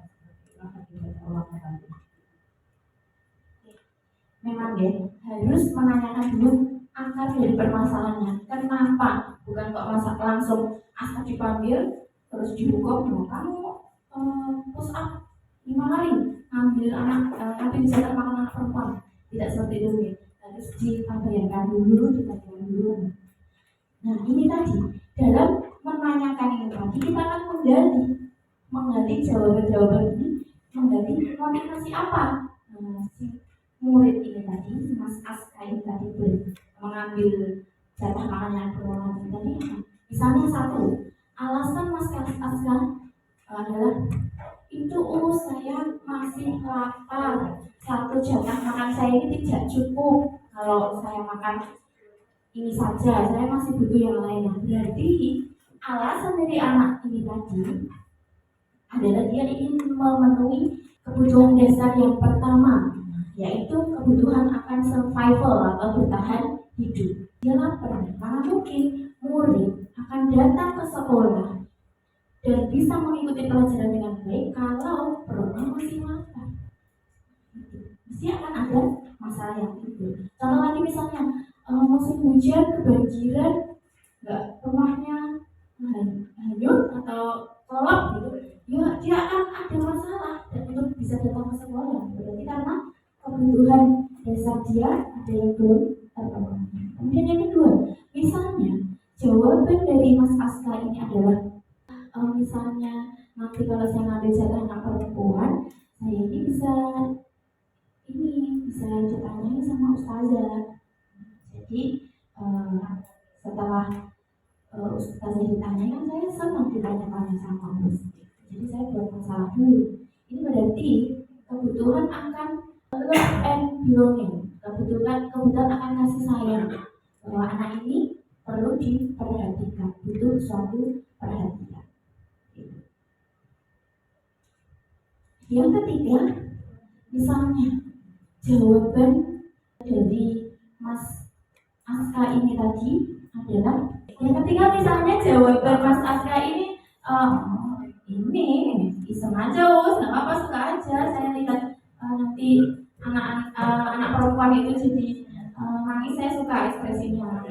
Memang ya, harus menanyakan dulu akar dari permasalahannya. Kenapa? Bukan kok masak langsung asal dipanggil terus dihukum. Kamu push up 5 kali, ambil jatah makan anak perempuan. Tidak seperti itu ya. Harus dibayangkan dulu, ditanyakan dulu. Nah ini tadi dalam menanyakan ini tadi kita akan menggali jawaban-jawaban ini, menggali motivasi apa si murid ini tadi, si Mas Aska ini tadi mengambil jatah makan yang berwarna tadi. Misalnya satu, alasan Mas Aska adalah itu saya masih lapar, satu jatah makan saya ini tidak cukup. Kalau saya makan ini saja, saya masih butuh yang lain. Berarti alasan dari anak ini tadi adalah dia ingin memenuhi kebutuhan dasar yang pertama, yaitu kebutuhan akan survival atau bertahan hidup. Dia lapar, karena mungkin murid akan datang ke sekolah dan bisa mengikuti pelajaran dengan baik kalau perutnya masih lapar. Mesti akan ada masalah yang itu. Contoh lagi misalnya musim hujan, kebanjiran, rumahnya hanyut atau kolap gitu, ya dia akan ada masalah dan untuk bisa datang ke sekolah. Berarti karena kebutuhan dasar dia ada yang belum terpenuhi. Kemudian yang kedua, misalnya jawaban dari Mas Aska ini adalah misalnya nanti kalau saya ngambil jatah anak perempuan, saya ini bisa jatahnya sama ustazah. Jadi setelah Ustazah ditanya kan saya senang ditanya-tanya sama Ustaz. Jadi saya buat masalah dulu. Ini berarti kebutuhan akan love and belonging, kebutuhan akan kasih sayang, bahwa anak ini perlu diperhatikan, butuh suatu perhatian. Yang ketiga, misalnya jawaban dari Mas Aska ini tadi adalah, yang ketiga misalnya jawaban Mas Aska ini iseng aja, nggak apa-apa, suka aja. Saya lihat nanti anak perempuan itu jadi nangis, saya suka ekspresinya.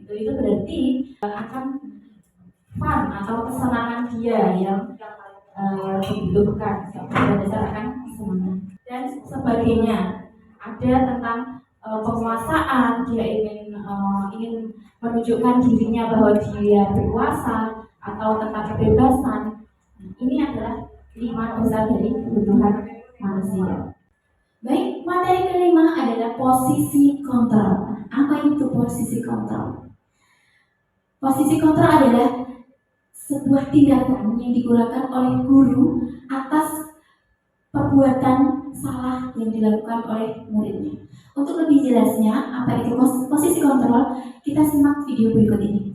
Itu berarti akan fun atau kesenangan dia yang dibutuhkan berdasarkan kesenangan dan sebagainya. Ada tentang penguasaan, dia ingin menunjukkan dirinya bahwa dia berkuasa, atau tentang kebebasan. Ini adalah 5 dasar dari kebutuhan manusia. Baik, materi kelima adalah posisi kontrol. Apa itu posisi kontrol? Posisi kontrol adalah sebuah tindakan yang digunakan oleh guru atas perbuatan salah yang dilakukan oleh muridnya. Untuk lebih jelasnya, apa itu posisi kontrol, kita simak video berikut ini.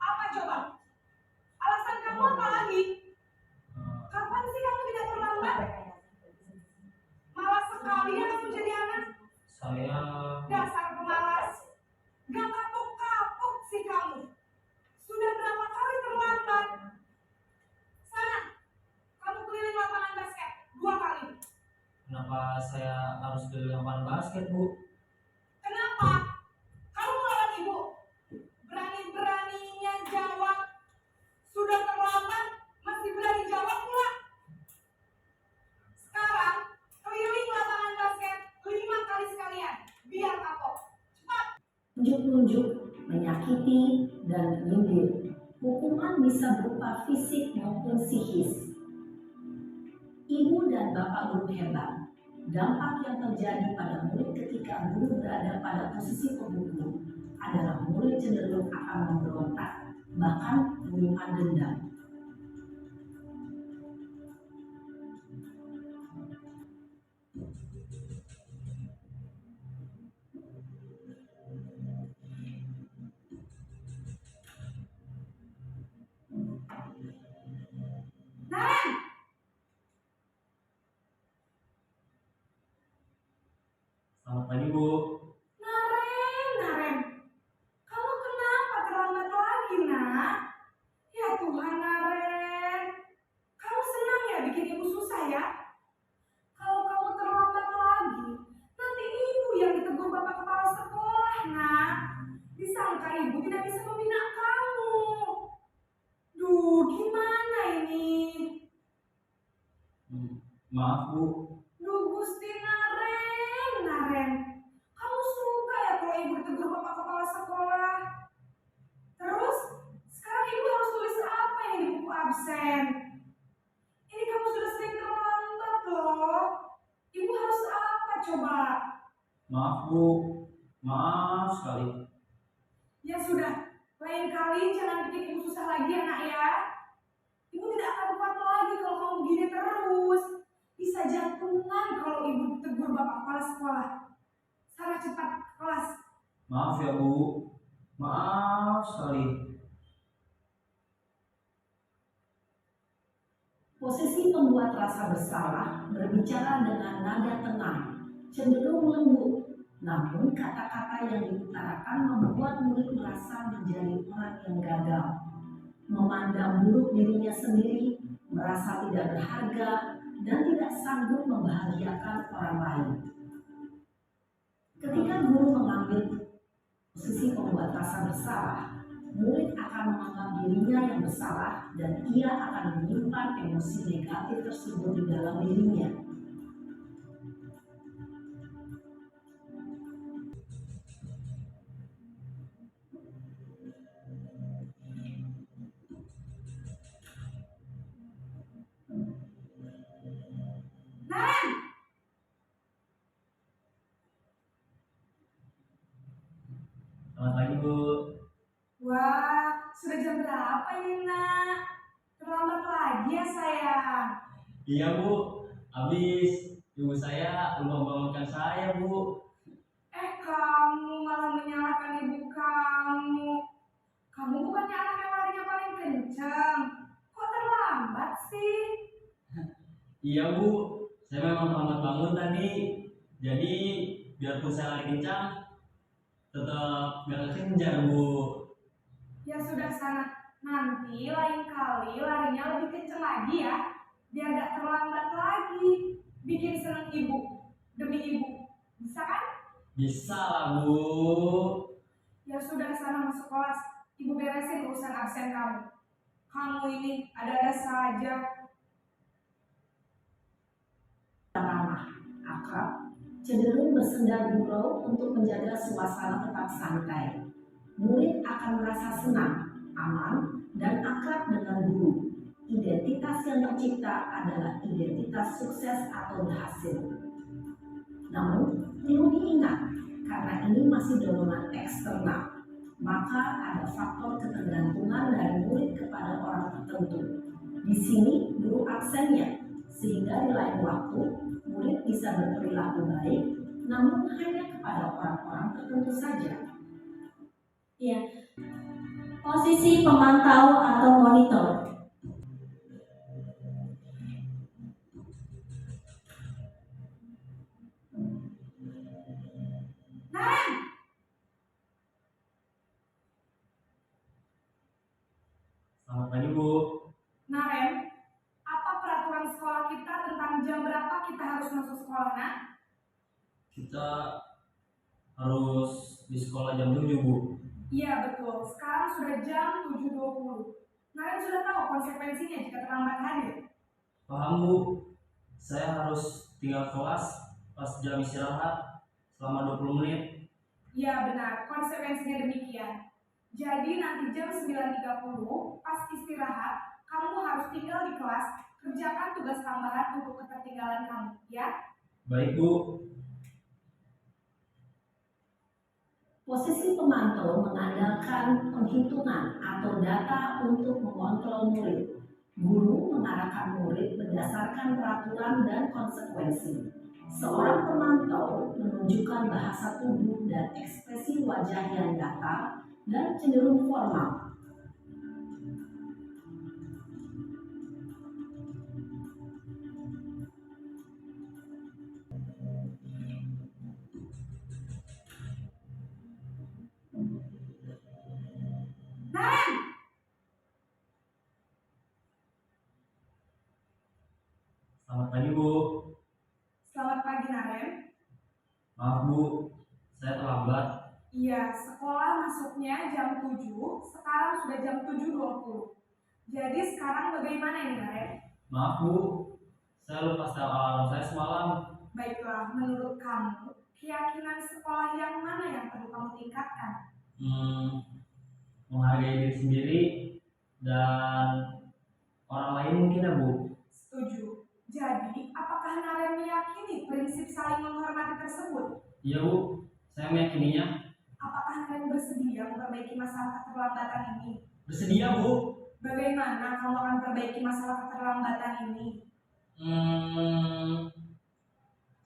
Apa coba? Alasan kamu apa lagi? Kapan sih kamu tidak terlambat? Malas sekali ya kamu jadi anak. Saya Dasar pemalas. Gak kapok-kapok sih kamu. Sudah berapa kali terlambat? Sana, kamu keliling lapangan basket 2 kali. kenapa saya harus beli lapangan basket, Bu? Kenapa? Kamu melawan ibu. Berani-beraninya jawab. Sudah terlambat, masih berani jawab pula. Sekarang, keliling lapangan basket 5 kali sekalian. Biar kapok. Cepat. Unjuk-unjuk, menyakiti, dan menyindir. Hukuman bisa berupa fisik maupun psikis. Ibu dan bapak guru hebat. Dampak yang terjadi pada murid ketika guru berada pada posisi pemukul adalah murid cenderung akan memberontak, bahkan menyimpan dendam. Naren! Selamat pagi, Bu. Naren. Kamu kenapa terlambat lagi, nak? Ya Tuhan, Naren. Kamu senang ya bikin ibu susah ya? Kalau kamu terlambat lagi, nanti ibu yang ditegur bapak kepala sekolah, nak. Disangka ibu tidak bisa membina kamu. Duh, gimana ini? Maaf, Bu. Duh, Gusti Naren. Kamu suka ya kalau ibu ditegur bapak kepala sekolah? Terus, sekarang ibu harus tulis apa yang di buku absen? Ini kamu sudah sering terlambat loh. Ibu harus apa coba? Maaf, Bu. Maaf sekali. Ya sudah, lain kali jangan bikin ibu susah lagi ya, nak ya. Ibu tidak akan kuat lagi kalau kamu begini terus. Bisa jantungan kalau ibu ditegur bapak kepala sekolah. Sana cepat ke kelas. Maaf ya, Bu. Maaf sekali. Posisi pembuat rasa bersalah berbicara dengan nada tenang, cenderung lembut. Namun kata-kata yang diutarakan membuat murid merasa menjadi orang yang gagal, memandang buruk dirinya sendiri, merasa tidak berharga, dan tidak sanggup membahagiakan orang lain. Ketika guru mengambil posisi pembuat rasa bersalah, murid akan menganggap dirinya yang bersalah dan ia akan menyimpan emosi negatif tersebut di dalam dirinya. Naren! Selamat pagi Bu. Wah, sudah jam berapa ini nak? Terlambat lagi ya sayang. Iya Bu, habis ibu saya lupa bangunkan saya Bu. Kamu malah menyalahkan ibu kamu. Kamu bukannya anak yang larinya paling kencang. Kok terlambat sih? Iya Bu, saya memang terlambat bangun tadi. Jadi biarpun saya lari kencang, tetap gak kejar Bu. Ya sudah sana. Nanti lain kali larinya lebih kencang lagi ya. Biar gak terlambat lagi. Bikin seneng ibu. Demi ibu. Bisa kan? Bisa lah Bu. Ya sudah sana masuk kelas. Ibu beresin urusan absen kamu. Kamu ini ada-ada saja. Ramah, akrab, cenderung bersendar gurau untuk menjaga suasana tetap santai. Murid akan merasa senang, aman, dan akrab dengan guru. Identitas yang tercipta adalah identitas sukses atau berhasil. Namun, perlu diingat, karena ini masih dorongan eksternal, maka ada faktor ketergantungan dari murid kepada orang tertentu. Di sini, guru absennya, sehingga di lain waktu, murid bisa berperilaku baik, namun hanya kepada orang-orang tertentu saja. Ya, posisi pemantau atau monitor. Naren! Selamat pagi Bu. Naren, apa peraturan sekolah kita tentang jam berapa kita harus masuk sekolah, nak? Kita harus di sekolah jam 7 Bu. Iya betul, sekarang sudah jam 7.20. Naren sudah tahu konsekuensinya jika terlambat hadir. Paham Bu, saya harus tinggal kelas pas jam istirahat selama 20 menit. Iya benar, konsekuensinya demikian. Jadi nanti jam 9.30 pas istirahat, kamu harus tinggal di kelas, kerjakan tugas tambahan untuk ketertinggalan kamu, ya? Baik Bu. Posisi pemantau mengandalkan penghitungan atau data untuk mengontrol murid. Guru mengarahkan murid berdasarkan peraturan dan konsekuensi. Seorang pemantau menunjukkan bahasa tubuh dan ekspresi wajah yang datar dan cenderung formal. Naren! Selamat pagi Bu. Selamat pagi Naren. Maaf Bu, saya terlambat. Iya, sekolah masuknya jam 7, sekarang sudah jam 7.20. Jadi sekarang bagaimana ini Naren? Maaf Bu, saya lupa setel alarm saya semalam. Baiklah, menurut kamu, keyakinan sekolah yang mana yang perlu kamu tingkatkan? Menghargai diri sendiri dan orang lain mungkin ya Bu. Setuju. Jadi, apakah Naren meyakini prinsip saling menghormati tersebut? Iya Bu, saya meyakininya. Apakah Naren bersedia memperbaiki masalah keterlambatan ini? Bersedia Bu. Bagaimana kamu akan perbaiki masalah keterlambatan ini?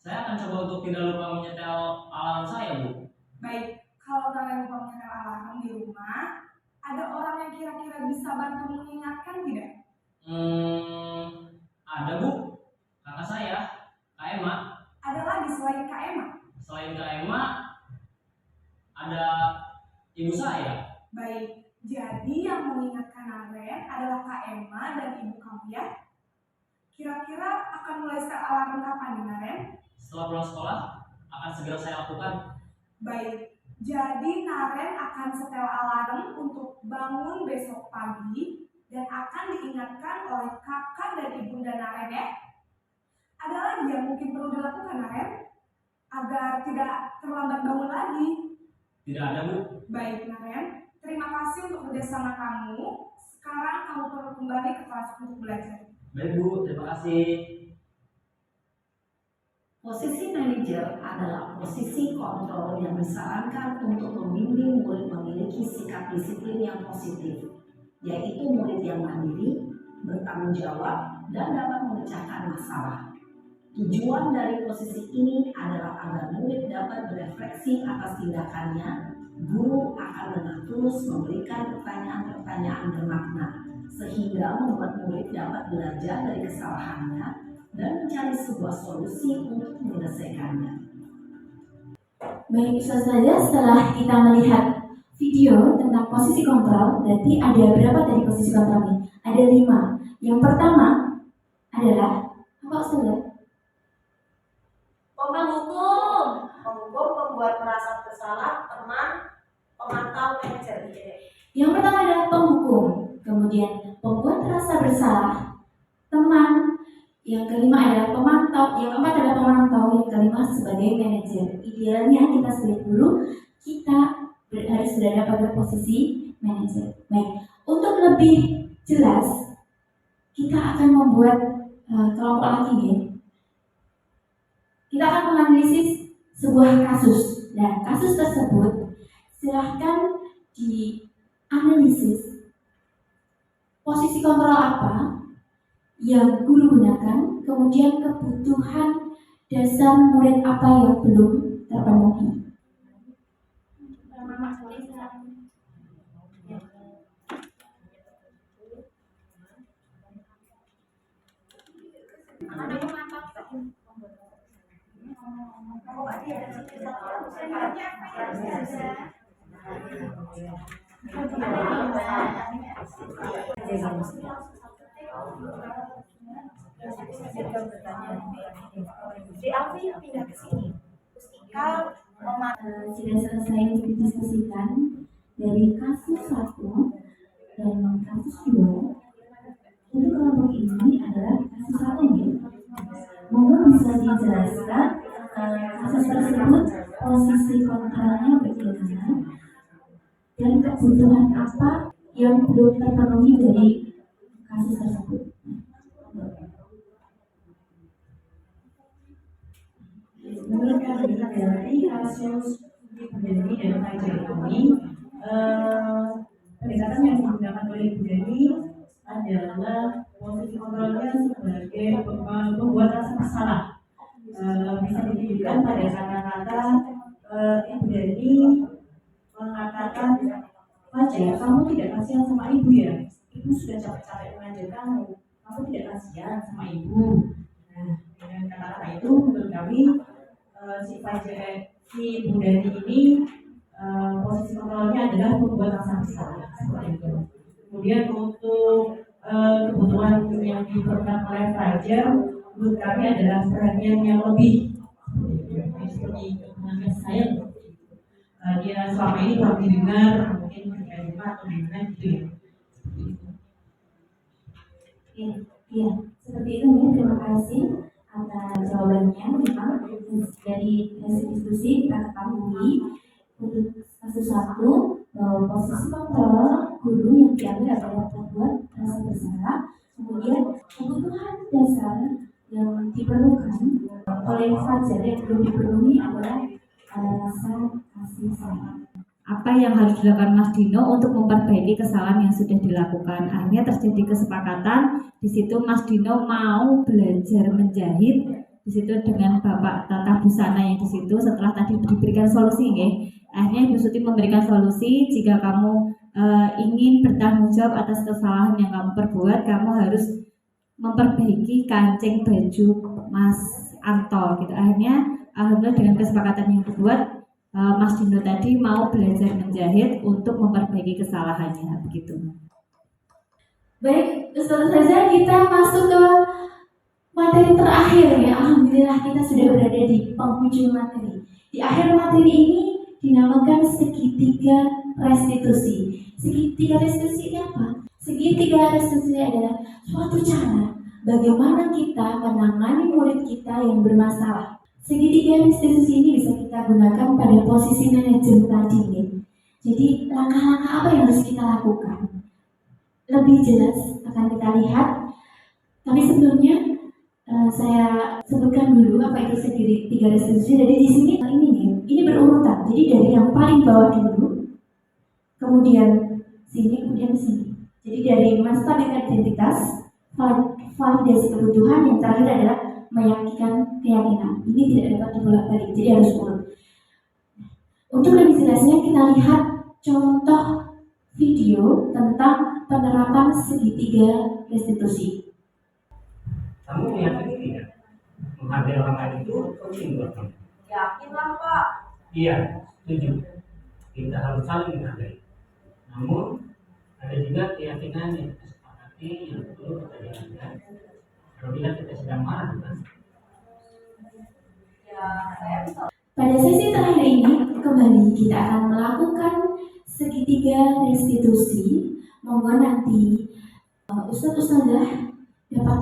Saya akan coba untuk tidak lupa menyetel alarm saya Bu. Baik, kalau Naren lupa menyetel alarm di rumah, ada orang yang kira-kira bisa bantu mengingatkan tidak? Ada Bu, kakak saya, Kak Emma. Ada lagi selain Kak Emma? Selain Kak Emma, ada ibu saya. Baik, jadi yang mengingatkan Naren adalah Kak Emma dan ibu kamu ya? Kira-kira akan mulai setel alarm kapan nih Naren? Setelah pulang sekolah, akan segera saya lakukan. Baik, jadi Naren akan setel alarm untuk bangun besok pagi dan akan diingatkan oleh kakak dan ibunda Naren ya. Ada lagi yang mungkin perlu dilakukan Naren agar tidak terlambat bangun lagi? Tidak ada Bu. Baik Naren, terima kasih untuk kerjasama kamu. Sekarang kamu perlu kembali ke kelas untuk belajar. Baik Bu, terima kasih. Posisi manajer adalah posisi kontrol yang disarankan untuk membimbing murid memiliki sikap disiplin yang positif, yaitu murid yang mandiri, bertanggung jawab, dan dapat memecahkan masalah. Tujuan dari posisi ini adalah agar murid dapat berefleksi atas tindakannya. Guru akan dengan tulus memberikan pertanyaan-pertanyaan bermakna, sehingga membuat murid dapat belajar dari kesalahannya dan mencari sebuah solusi untuk menyelesaikannya. Baik, saja setelah kita melihat video tentang posisi kontrol, berarti ada berapa tadi posisi kontrolnya? Ada 5. Yang pertama adalah apa Ustazah? Penghukum, pembuat merasa bersalah, teman, pemantau, manajer. Yang pertama adalah penghukum, kemudian pembuat merasa bersalah, teman. Yang kelima adalah pemantau, yang keempat adalah pemantau, yang kelima sebagai manajer. Idealnya kita sebagai guru, kita harus berada pada posisi manajer. Baik, untuk lebih jelas, kita akan membuat kelompok lagi ya. Kita akan menganalisis sebuah kasus. Dan kasus tersebut silahkan dianalisis posisi kontrol apa yang guru gunakan, kemudian kebutuhan dasar murid apa yang belum terpenuhi. Di Alfi pindah ke sini. Mustika Sudah selesai didiskusikan dari kasus 1 dan kasus 2. Untuk kelompok ini adalah kasus 1 ya. Monggo bisa dijelaskan kasus tersebut posisi kontrolnya bagaimana dan kebutuhan apa yang belum terpenuhi dari kasus tersebut. Menurut kami dari hasil studi Budani dan kajian kami, pendekatan yang digunakan oleh Budani adalah posisi kontrolnya sebagai pembuat rasa bersalah. Bisa ditujukan pada kata-kata Ibu Dani mengatakan, "Fajar, kamu tidak kasihan sama ibu ya? Ibu sudah capek-capek mengajar kamu tidak kasihan sama ibu." Nah, dengan kata-kata itu menurut kami si Ibu Dani ini posisi kontrolnya adalah membuat rasa bersalah seperti itu. Kemudian untuk kebutuhan yang diperlukan oleh Fajar menurut kami adalah perhatian yang lebih seperti kebutuhan saya. Dia selama ini belum didengar, mungkin ketika dengar atau didengar gitu ya. Iya, seperti itu ya. Terima kasih atas jawabannya. Memang dari hasil diskusi kita ketahui untuk kasus 1 posisi kontrol guru yang diambil adalah membuat rasa bersalah. Kemudian kebutuhan dasar yang diperlukan oleh Fajar yang belum dipenuhi adalah rasa kasih sayang. Apa yang harus dilakukan Mas Dino untuk memperbaiki kesalahan yang sudah dilakukan? Akhirnya terjadi kesepakatan. Di situ Mas Dino mau belajar menjahit. Di situ dengan Bapak Tata Busana yang di situ setelah tadi diberikan solusi, ya. Akhirnya Ibu Suti memberikan solusi. Jika kamu ingin bertanggung jawab atas kesalahan yang kamu perbuat, kamu harus memperbaiki kancing baju Mas Anto. Gitu. Akhirnya alhamdulillah dengan kesepakatan yang dibuat, Mas Dino tadi mau belajar menjahit untuk memperbaiki kesalahannya, begitu. Baik, Ustazah, kita masuk ke materi terakhir ya. Alhamdulillah kita sudah berada di penghujung materi. Di akhir materi ini dinamakan segitiga restitusi. Segitiga restitusi ini apa? Segitiga restitusi adalah suatu cara bagaimana kita menangani murid kita yang bermasalah. Segitiga restitusi ini bisa kita gunakan pada posisi manajer tadi ya. Jadi langkah-langkah apa yang harus kita lakukan? Lebih jelas akan kita lihat. Tapi sebelumnya Saya sebutkan dulu apa itu tiga restitusi. Jadi di sini ini berurutan. Jadi dari yang paling bawah dulu, kemudian sini, kemudian sini. Jadi dari menstabilkan identitas, validasi kebutuhan, yang terakhir adalah meyakinkan keyakinan. Ini tidak dapat dibolak-balik, jadi harus urut. Untuk lebih jelasnya kita lihat contoh video tentang penerapan segitiga restitusi. Kamu meyakini tidak? Menghargai orang lain itu penting buat kamu? Yakinlah Pak. Iya, setuju. Kita harus saling menghargai. Namun ada juga keyakinan yang kita sepakati yang perlu kita jalankan. Apabila kita sedang marah, kan? Pada sesi terakhir ini kembali kita akan melakukan segitiga restitusi. Mohon nanti Ustazah dapat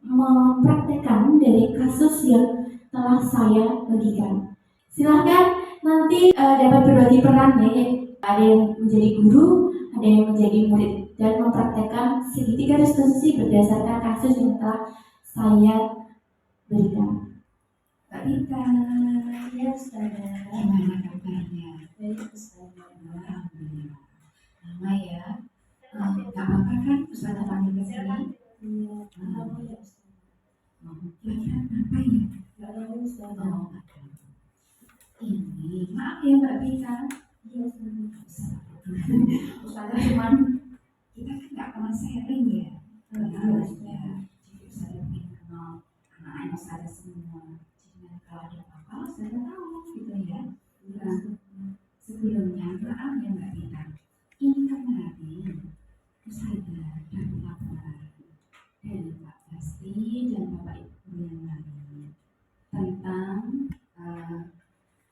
mempraktekkan dari kasus yang telah saya bagikan. Silahkan nanti dapat berbagi peran ya. Ada yang menjadi guru, ada yang menjadi murid, dan mempraktekkan segitiga restitusi berdasarkan kasus yang telah saya berikan. Mbak Rita, ya Ustazah. Gimana kabarnya? Baik Ustazah. Alhamdulillah. Lama ya. Gak apa-apa kan Ustazah panggil ke sini? Iya. Alhamdulillah Ustazah. Kira-kira apa ya? Gak tahu Ustazah. Oh, ada. Ini, maaf ya Mbak Rita. Iya Ustazah. Ustazah cuman kita kan gak pernah sharing ya. Jadi Ustazah ingin kenal anak-anak Ustazah semua. Kalau ada apa-apa, saya tahu gitu ya. Sebelumnya, maaf ya Mbak Rita. Ini kemarin Ustazah dapat laporan dari Pak Basti dan Bapak Ibu yang lain tentang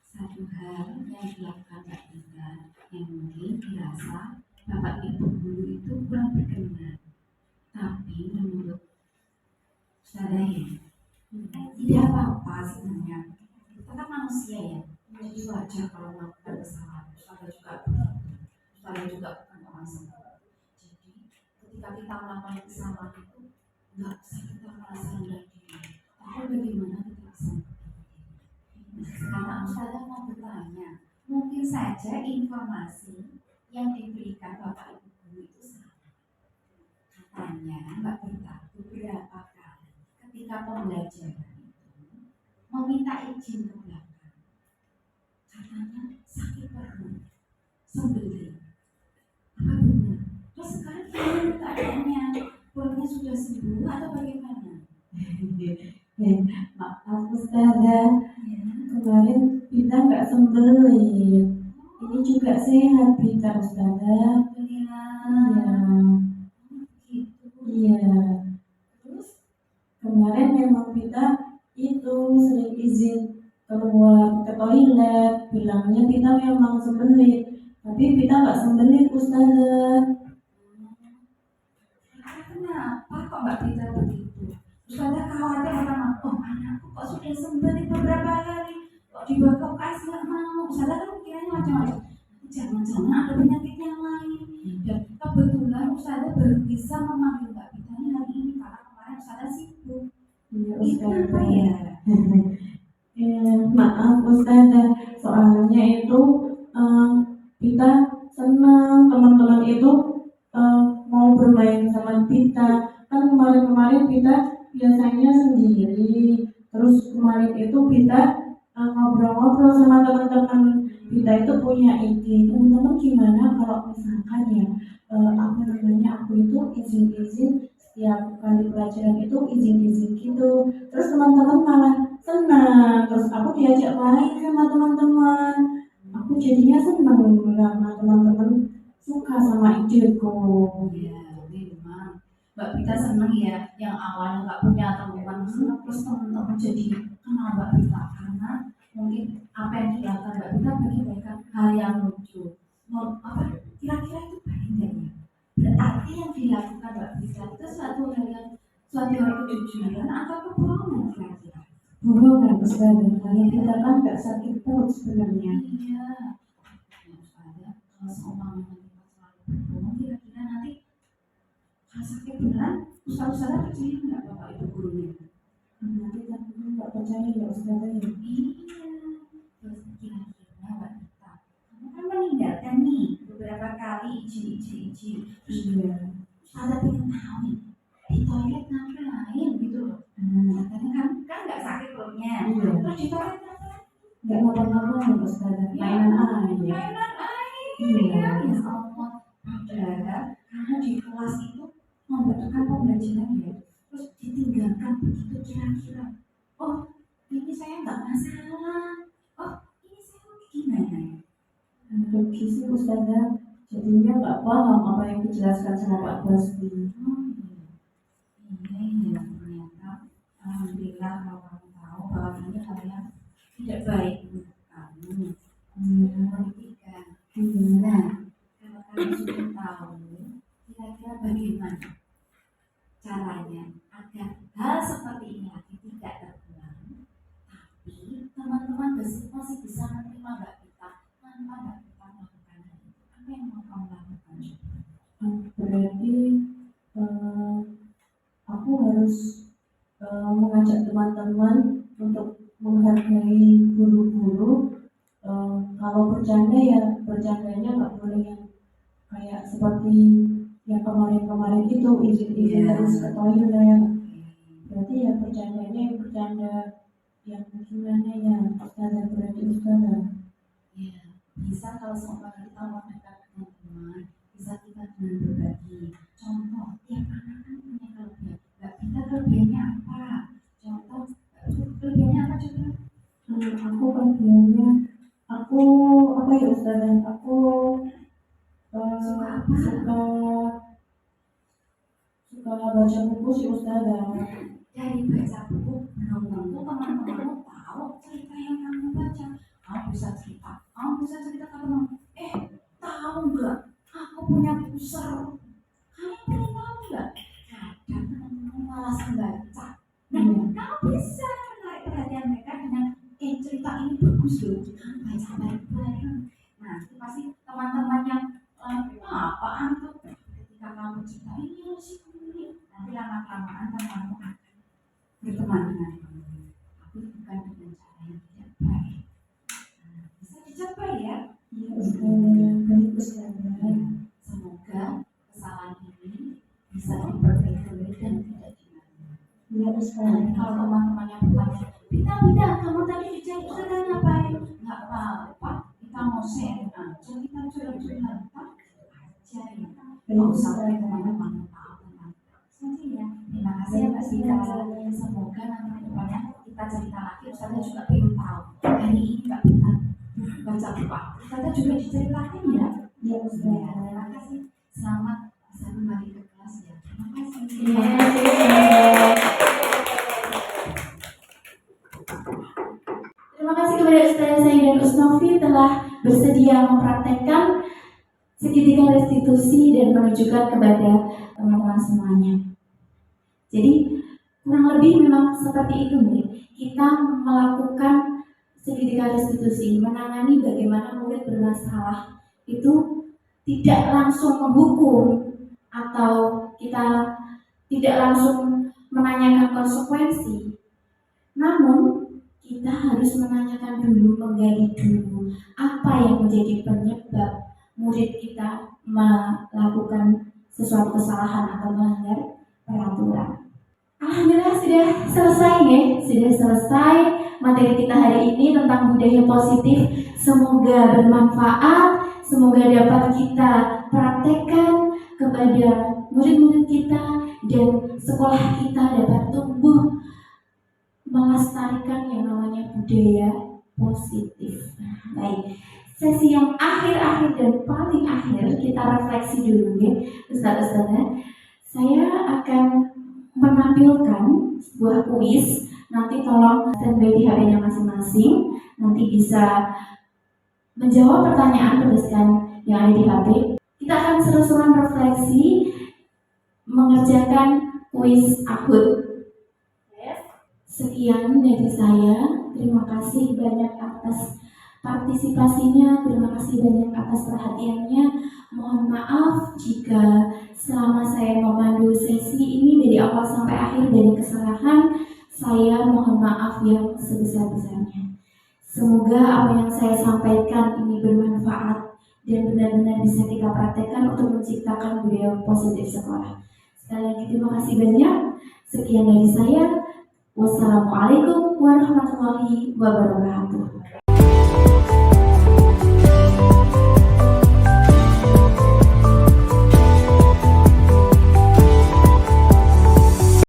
satu hal yang dilakukan Mbak Rita yang mungkin dirasa Bapak Ibu guru itu kurang berkenan. Tapi menurut Ustazah ya, tidak apa-apa sebenarnya. Kita kan manusia ya, jadi wajar kalau melakukan kesalahan. Ustazah juga bukan orang sempurna. Jadi ketika kita melakukan kesalahan itu nggak usah kita merasa rendah diri. Tapi bagaimana kita bisa sekarang Ustazah mau bertanya, mungkin saja informasi yang diberikan Bapak Ibu guru itu salah. Katanya Mbak Rita beberapa kali ketika pembelajaran meminta izin ke belakang, katanya sakit perut, sembelit. Apa benar? Terus sekarang gimana keadaannya? Perutnya sudah sembuh atau bagaimana? Maaf Ustazah, kemarin kita nggak sembelit. Ini juga sehat Rita Ustazah. Iya. Iya. Terus Kemarin memang kita itu sering izin keluar ke toilet, bilangnya kita memang sembelit, tapi kita nggak sembelit Ustazah. Kenapa kok Mbak Rita begitu? Ustazah khawatir pertama, oh anakku kok sudah sembelit beberapa hari, kok dibawa ke UKS nggak mau. Ustazah kan pikirannya macam-macam. Jangan-jangan ada penyakit yang lain. Dan kebetulan Ustazah baru bisa memanggil Mbak Rita hari ini karena kemarin Ustazah sibuk. Iya Itu Ustazah. kenapa ya? Maaf Ustazah, soalnya itu kita senang teman-teman itu mau bermain sama kita. Kan kemarin-kemarin kita biasanya sendiri, terus kemarin itu kita ngobrol-ngobrol sama teman-teman. Kita itu punya ide, teman-teman gimana kalau misalkan ya aku itu izin-izin setiap kali pelajaran itu izin-izin gitu. Terus teman-teman malah senang, terus aku diajak main sama teman-teman. Aku jadinya senang karena teman-teman suka sama ideku. Iya, memang. Mbak Rita senang ya, yang awalnya nggak punya teman, terus teman-teman jadi kenal Mbak Rita karena mungkin apa yang dilakukan Mbak Rita bagi mereka hal yang lucu. Kira-kira itu baik nggak ya? Berarti yang dilakukan Mbak Rita itu suatu hal kejujuran atau kebohongan kira-kira? Bohongan Ustazah, karena kita kan nggak sakit perut sebenarnya. Iya. Ya Ustazah, kalau seumpamanya kita selalu berbohong, kira-kira nanti kalau sakit beneran, Ustazah percaya nggak Bapak Ibu gurunya? Nanti takutnya nggak percaya ya Ustazah ya. Iya, terus kira-kira Mbak Dita, kamu kan meninggalkan nih beberapa kali izin. Terus Ustazah pengen tahu nih, di toilet ngapain gitu loh. Katanya kan nggak sakit perutnya. Terus di toilet ngapain? Nggak ngapa-ngapain Ustazah, mainan aja. Mainan air. Iya. Ya Allah. Padahal karena di kelas itu membutuhkan pembelajaran ya. Terus ditinggalkan begitu kira-kira. Oh, ini saya nggak masalah. Oh, ini saya gimana? Rugi sih Ustazah, jadinya nggak paham apa yang dijelaskan sama Pak Basti. Iya, ternyata alhamdulillah kalau kamu tahu bahwa ini hal yang tidak baik untuk kamu. Pendidikan. Nah, kalau kamu sudah tahu, kira-kira bagaimana caranya agar hal seperti ini lagi tidak terulang, tapi teman-teman masih bisa menerima Mbak Dita tanpa Mbak Dita melakukan hal itu. Apa yang mau kamu lakukan? Berarti aku harus mengajak teman-teman untuk menghargai guru-guru. Kalau bercanda ya bercandanya nggak boleh yang kayak seperti yang kemarin-kemarin itu izin terus ke toilet. Berarti ya bercandanya yang bercanda yang gimana ya Ustazah, berarti Ustazah. Ya, bisa kalau seumpama kita mau dekat dengan teman, bisa kita dengan berbagi. Contoh, tiap anak kan punya kelebihan. Mbak Dita kelebihannya apa? Contoh, kelebihannya apa coba? Aku kelebihannya, aku apa ya Ustazah? Aku suka baca buku sih Ustazah. Dari baca buku, belum tentu teman-temanmu tahu cerita yang kamu baca. Kamu bisa cerita ke teman. Tahu nggak? Aku punya buku seru. Kamu pengen tahu nggak? Kadang teman-temanmu malas membaca. Nah, kamu bisa menarik perhatian mereka dengan cerita ini bagus loh. Kamu baca bareng-bareng. Nah, itu pasti teman-teman yang apaan tuh? Ketika kamu cerita ini sih nanti lama-kelamaan temanmu akan berteman dengan kamu, tapi bukan dengan cara yang tidak baik. Nah, bisa dicapai ya? Iya Ustazah, baik Ustazah. Semoga kesalahan ini bisa diperbaiki dan tidak diulangi. Iya Ustazah. Kalau teman-temannya bertanya, Bita, kamu tadi bicara Ustazah ngapain? Nggak apa-apa, kita mau share aja, kita curhat-curhat aja ya. Nggak usah teman-teman tahu tentang saja ya. Terima kasih ya Mbak Dita. Semoga nanti kedepannya kita cerita lagi. Ustazah juga pengen tahu. Hari ini Mbak Dita baca buku. Ustazah juga diceritakan ya. Iya Ustazah. Terima kasih. Selamat bisa kembali ke kelas ya. Terima kasih. Terima kasih. Terima kasih kepada Ustazah Said dan Usnovi telah bersedia mempraktekkan segitiga restitusi dan menunjukkan kepada teman-teman semuanya. Jadi kurang lebih memang seperti itu nih. Kita melakukan segitiga restitusi, menangani bagaimana murid bermasalah itu tidak langsung menghukum atau kita tidak langsung menanyakan konsekuensi. Namun kita harus menanyakan dulu, menggali dulu apa yang menjadi penyebab murid kita melakukan sesuatu kesalahan atau melanggar peraturan. Alhamdulillah sudah selesai ya, sudah selesai materi kita hari ini tentang budaya positif. Semoga bermanfaat, semoga dapat kita praktekkan kepada murid-murid kita dan sekolah kita dapat tumbuh melestarikan yang namanya budaya positif. Baik. Sesi yang akhir-akhir dan paling akhir kita refleksi dulu ya Ustaz-Ustazah. Saya akan menampilkan sebuah kuis. Nanti tolong standby di HP-nya masing-masing. Nanti bisa menjawab pertanyaan berdasarkan yang ada di HP. Kita akan seru-seruan refleksi mengerjakan kuis akut. Sekian dari saya. Terima kasih banyak atas partisipasinya, terima kasih banyak atas perhatiannya. Mohon maaf jika selama saya memandu sesi ini dari awal sampai akhir banyak kesalahan. Saya mohon maaf yang sebesar-besarnya. Semoga apa yang saya sampaikan ini bermanfaat dan benar-benar bisa kita praktekkan untuk menciptakan budaya positif sekolah. Sekali lagi terima kasih banyak. Sekian dari saya. Wassalamualaikum warahmatullahi wabarakatuh.